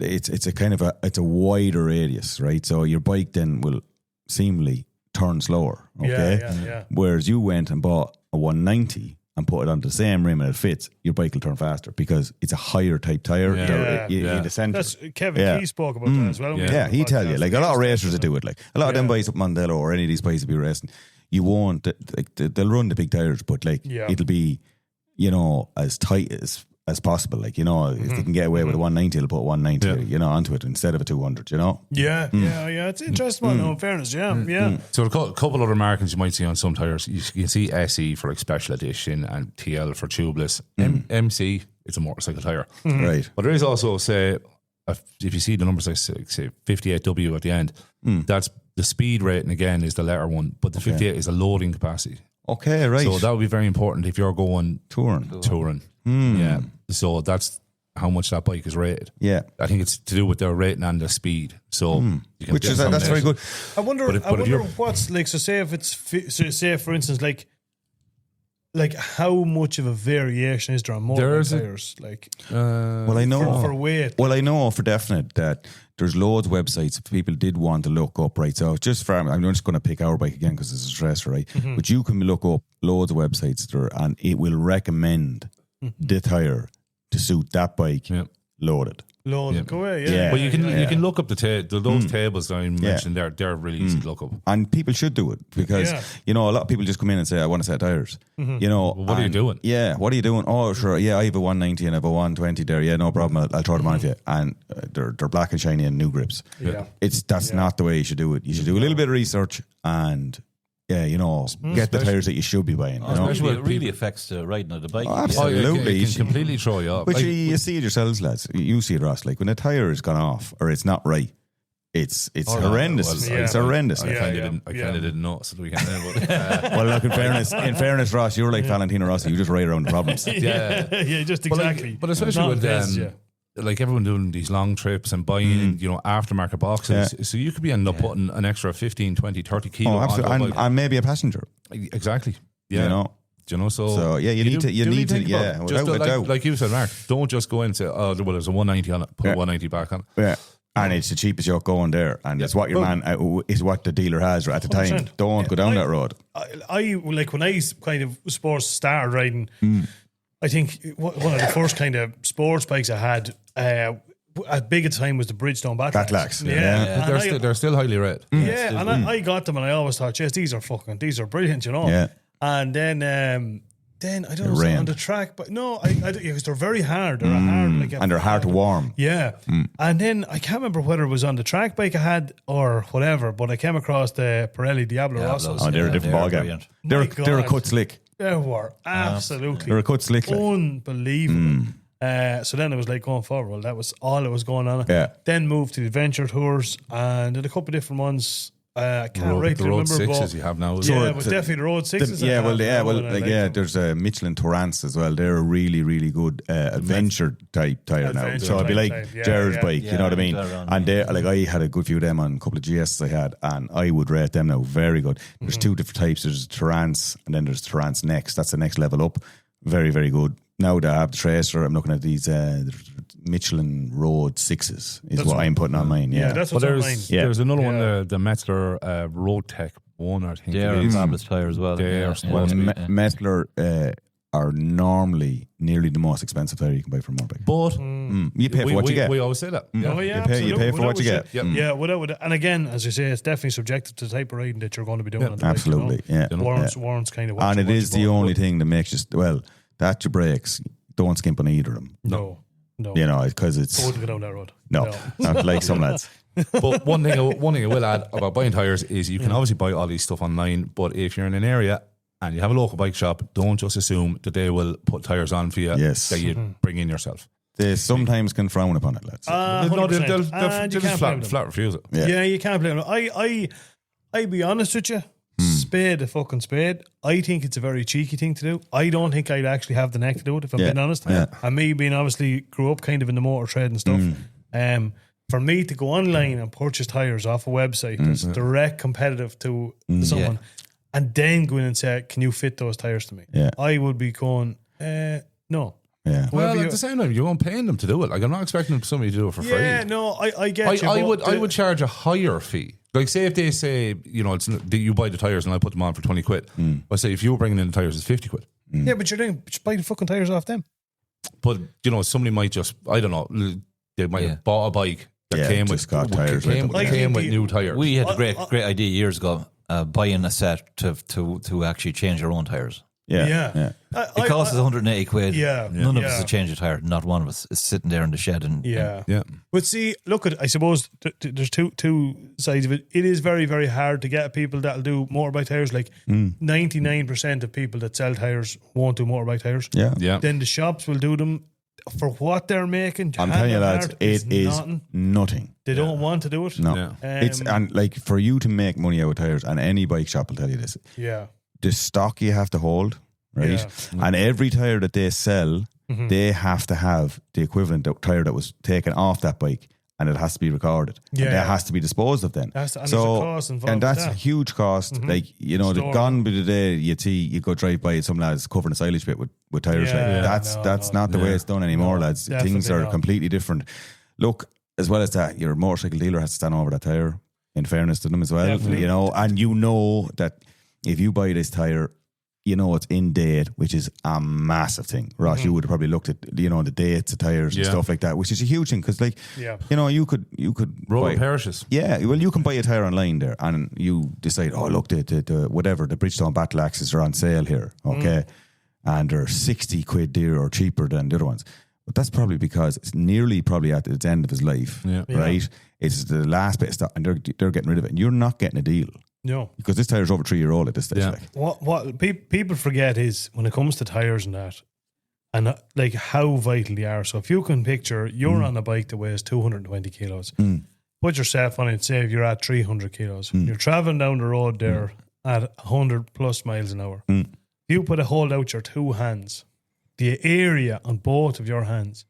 it's a kind of it's a wider radius, right? So your bike then will seemingly turn slower. Okay. Yeah. Whereas you went and bought a 190 and put it onto the same rim and it fits, your bike will turn faster because it's a higher type tire in the centre. That's Kevin Key spoke about that as well. Yeah, he tell you. Like a lot of racers that do it. Like a lot of them bikes up Mondello or any of these bikes that be racing, you won't they'll run the big tires, but it'll be as tight as possible. Like, you know, if they can get away with a 190, they'll put 190, you know, onto it instead of a 200, you know? Yeah. It's interesting, no, in fairness, yeah. So a couple other markings you might see on some tires. You can see SE for like special edition and TL for tubeless. MC, it's a motorcycle tire. Right. But there is also, say, if you see the numbers, like say 58W at the end, that's the speed rating again is the letter one, but the 58 is the loading capacity. Okay, right. So that would be very important if you're going touring. Yeah. So that's how much that bike is rated. Yeah. I think it's to do with their rating and the speed. So you can that's very good. I wonder what's like. So say if it's say for instance like how much of a variation is there on motorbike tires? Like, well, I know for weight. Well, I know for definite that there's loads of websites if people did want to look up, right? So just for, I'm just going to pick our bike again because it's a stressor, right? But you can look up loads of websites there, and it will recommend the tire to suit that bike loaded. Go away, But you can look up those tables that I mentioned there. They're really easy to look up. And people should do it because, you know, a lot of people just come in and say, I want a set of tires. You know, well, what are you doing? Yeah, what are you doing? Oh, sure. Yeah, I have a 190 and I have a 120 there. Yeah, no problem. I'll throw them on for you. And they're black and shiny and new grips. That's not the way you should do it. You should do a little bit of research and, yeah, you know, get the tires that you should be buying. You know? It really affects the riding of the bike. Oh, absolutely. It can completely throw you off. But you see it yourselves, lads. You see it, Ross. Like when a tire has gone off or it's not right, it's horrendous. It's horrendous. I kind of didn't notice at the weekend. Well, look, in fairness, Ross, you're like Valentino Rossi. You just ride around the problems. Just exactly. But especially with like everyone doing these long trips and buying, you know, aftermarket boxes. So you could be ending up putting an extra 15, 20, 30 kilo on absolutely. And maybe a passenger. Exactly. Yeah. You know? So you need to, without like you said, Mark, don't just go and say, oh, well, there's a 190 on it, put a 190 back on it. Yeah. And it's the cheapest you're going there, and it's what your is what the dealer has at the time. 100%. Don't go down that road. I like when I kind of supposed to start riding. I think one of the first kind of sports bikes I had, as big at the time, was the Bridgestone Batlax. They're still highly rated. I got them, and I always thought, yes, these are brilliant, you know. Yeah. And then I don't know on the track, but no, because they're very hard. They're hard, like and they're hard to warm. Yeah. And then I can't remember whether it was on the track bike I had or whatever, but I came across the Pirelli Diablo Rossos. Oh, they're a different ballgame. They're a cut slick. They were absolutely. They're a cut slick. Unbelievable. So then it was like going forward. Well, that was all that was going on. Yeah. Then moved to the adventure tours and did a couple of different ones. I can't really remember. The Road 6s you have now. But definitely the Road 6s. There's a Michelin Torrance as well. They're a really, really good adventure type tire now. So it'd be like Jared's bike, you know what I mean? And they like I had a good few of them on a couple of GSs I had, and I would rate them now very good. There's two different types. There's Torrance, and then there's Torrance Next. That's the next level up. Very, very good. Now that I have the Tracer, I'm looking at these Michelin Road 6s is what I'm putting on mine. Yeah, that's what's on mine. There's another one, the Metzler Road Tech 1, I think. They're a fabulous tire as well. Metzler are normally nearly the most expensive tire you can buy from a motorbike. But you pay for what you get. We always say that. You pay for what you get. Yeah, and again, as you say, it's definitely subjective to the type of riding that you're going to be doing. On the absolutely, bike, warrants kind of. And it is the only thing that makes you that's your brakes. Don't skimp on either of them. No. You know, because it's. I wouldn't go down that road. No. Not like some lads. But one thing I will add about buying tires is you can obviously buy all these stuff online, but if you're in an area and you have a local bike shop, don't just assume that they will put tires on for you that you bring in yourself. They sometimes can frown upon it, lads. They'll just flat refuse it. Yeah, you can't blame them. I be honest with you. Spade a fucking spade. I think it's a very cheeky thing to do. I don't think I'd actually have the neck to do it, if I'm being honest. And me being obviously grew up kind of in the motor trade and stuff. For me to go online and purchase tires off a website that's direct competitive to someone, and then go in and say, "Can you fit those tires to me?" I would be going, no. Yeah. Well, at the same time, you're going paying them to do it. Like, I'm not expecting somebody to do it for free. Yeah, no, I get you. I would charge a higher fee. Like, say if they say, you know, you buy the tires and I put them on for 20 quid. I say if you were bringing in the tires, it's 50 quid. Yeah, but just buy the fucking tires off them. But, you know, somebody might just, I don't know, they might have bought a bike that came with tires. Came with new tires. We had a great idea years ago, buying a set to actually change your own tires. Yeah. It costs us 180 quid. Yeah. None of us have changed a tire. Not one of us is sitting there in the shed. And But see, look at. I suppose there's two sides of it. It is very, very hard to get people that'll do motorbike tires. Like 99% of people that sell tires won't do motorbike tires. Yeah. Then the shops will do them for what they're making. I'm telling you, lads, it is nothing. They don't want to do it. No, it's and like for you to make money out of tires, and any bike shop will tell you this. The stock you have to hold, right? And every tire that they sell, they have to have the equivalent of tire that was taken off that bike, and it has to be recorded. And that has to be disposed of then. And there's a cost involved and that's with a that. huge cost. Like, you know, the gone by the day you go drive by some lads covering a silage pit with tires. That's not the way it's done anymore, lads. Things are completely different. Look, as well as that, your motorcycle dealer has to stand over that tire, in fairness to them as well. Definitely. You know, and you know that if you buy this tire, you know it's in date, which is a massive thing. Ross, you would have probably looked at, you know, the dates of tires and stuff like that, which is a huge thing because, like, you know, you could Road perishes. Yeah, well, you can buy a tire online there, and you decide, oh look, the whatever, the Bridgestone battle axes are on sale here, okay, and they're 60 quid dearer or cheaper than the other ones. But that's probably because it's nearly probably at its end of his life, right? It's the last bit of stuff, and they're getting rid of it, and you're not getting a deal. No, because this tire's over 3 year old at this stage. Like. What people forget is when it comes to tires and that, and like how vital they are. So if you can picture you're on a bike that weighs 220 kilos, put yourself on it. Say if you're at 300 kilos, you're traveling down the road there at 100 plus miles an hour. You put a hold out your two hands, the area on both of your hands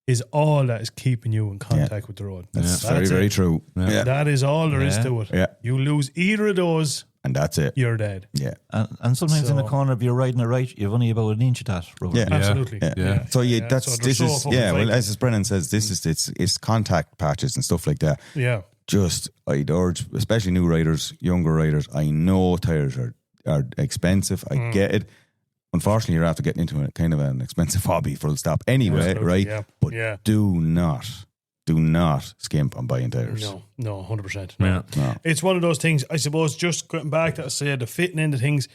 is all that is keeping you in contact with the road. That's very, very true. Yeah. That is all there is to it. Yeah. You lose either of those, and that's it. You're dead. Yeah. And sometimes in the corner, if you're riding it right, you've only about an inch of that rubber. Yeah, absolutely. Yeah. So well, as Brennan says, this is it's contact patches and stuff like that. Yeah. Just I'd urge, especially new riders, younger riders. I know tires are expensive. I get it. Unfortunately, you're after getting into a kind of an expensive hobby, full stop. Anyway, right? Yeah. But do not skimp on buying tires. No, 100%. No. It's one of those things. I suppose just going back to say the fitting end of things.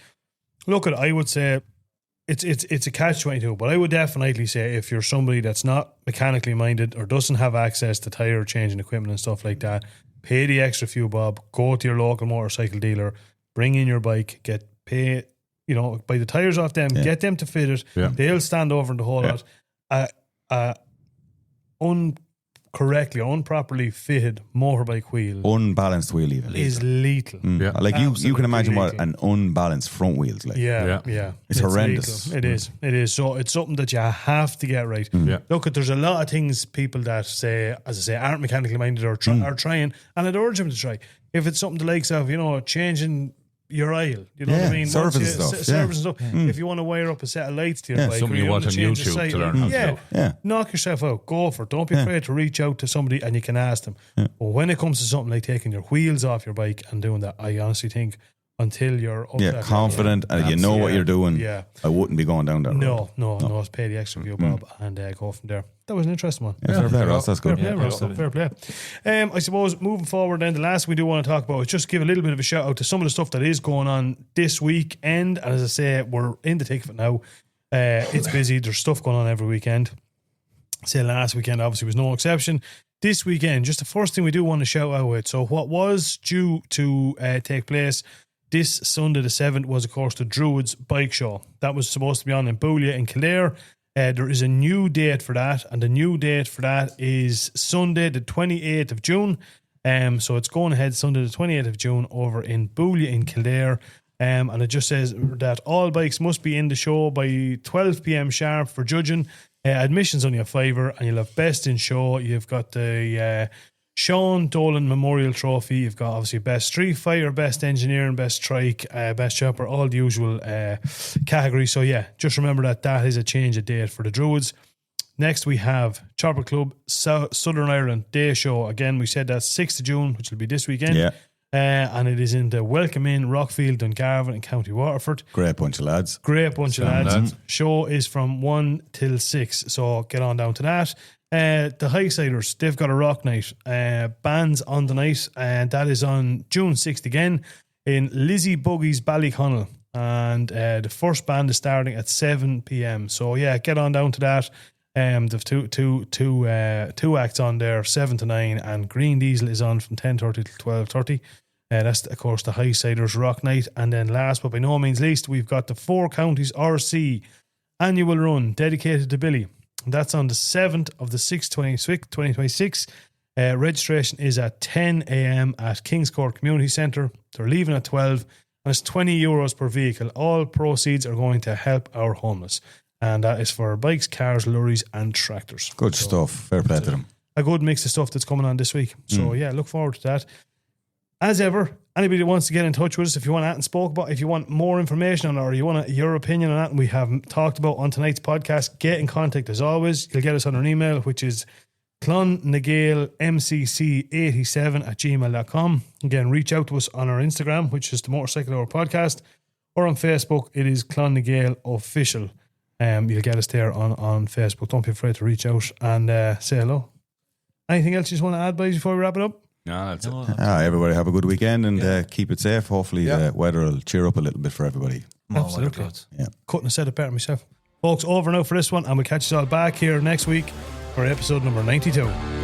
Look, I would say it's a catch-22, but I would definitely say if you're somebody that's not mechanically minded or doesn't have access to tire changing equipment and stuff like that, pay the extra few bob. Go to your local motorcycle dealer, bring in your bike, pay. You know, buy the tires off them, get them to fit it. Yeah. They'll stand over in the whole lot. Improperly fitted motorbike wheel, unbalanced wheel, even is lethal. Like you can imagine what an unbalanced front wheel's like. It's horrendous. Lethal. It is. So it's something that you have to get right. Look, there's a lot of things people that say, as I say, aren't mechanically minded or are trying, and I'd urge them to try. If it's something the likes of, you know, changing your oil, you know what I mean? Service and stuff. If you want to wire up a set of lights to your bike, something you watch on YouTube to learn how to do. Knock yourself out. Go for it. Don't be afraid to reach out to somebody and you can ask them. But when it comes to something like taking your wheels off your bike and doing that, I honestly think until you're up that confident and you know what you're doing, I wouldn't be going down that road. No, it's pay the extra few bob and go from there. That was an interesting one. Fair play, Ross. That's good. Fair play. I suppose moving forward then, the last we do want to talk about is just give a little bit of a shout out to some of the stuff that is going on this weekend. And as I say, we're in the thick of it now. It's busy. There's stuff going on every weekend. Say last weekend obviously was no exception. This weekend, just the first thing we do want to shout out with. So what was due to take place this Sunday the 7th was, of course, the Druids Bike Show. That was supposed to be on in Boolia in Kildare. There is a new date for that, and the new date for that is Sunday the 28th of June. So it's going ahead Sunday the 28th of June over in Boolia in Kildare. And it just says that all bikes must be in the show by 12 p.m. sharp for judging. Admission's only a $5, and you'll have best in show. You've got the Sean Dolan Memorial Trophy. You've got obviously best Street Fighter, best Engineering, best Trike, best Chopper, all the usual categories. So yeah, just remember that is a change of date for the Druids. Next we have Chopper Club Southern Ireland Day Show. Again, we said that's 6th of June, which will be this weekend. Yeah. And it is in the Welcome Inn, Rockfield, Dungarvan and County Waterford. Great bunch of lads. Show is from 1 till 6, so get on down to that. The Highsiders, they've got a rock night. Bands on the night, and that is on June 6th again in Lizzie Buggy's Ballyconnell. and the first band is starting at 7 p.m. So yeah, get on down to that. They've two acts on there, 7 to 9, and Green Diesel is on from 10:30 to 12:30. That's of course the Highsiders Rock Night, and then last but by no means least, we've got the Four Counties RC annual run dedicated to Billy. That's on the 7th of the 6th, 2026. Registration is at 10 a.m. at Kings Court Community Centre. They're leaving at 12, and it's €20 per vehicle. All proceeds are going to help our homeless, and that is for bikes, cars, lorries, and tractors. Good stuff. Fair play to them. A good mix of stuff that's coming on this week. So yeah, look forward to that. As ever, anybody that wants to get in touch with us, if you want that and spoke about, if you want more information on it, or you want your opinion on that, and we haven't talked about on tonight's podcast, get in contact as always. You'll get us on our email, which is clonnagalmcc87@gmail.com. Again, reach out to us on our Instagram, which is the Motorcycle Hour Podcast, or on Facebook, it is Clonnagale Official. You'll get us there on Facebook. Don't be afraid to reach out and say hello. Anything else you just want to add, boys, before we wrap it up? No, that's it. Everybody have a good weekend and keep it safe. Hopefully the weather will cheer up a little bit for everybody. Absolutely. Yeah. Couldn't have said it better myself. Folks, over now for this one, and we'll catch you all back here next week for episode number 92.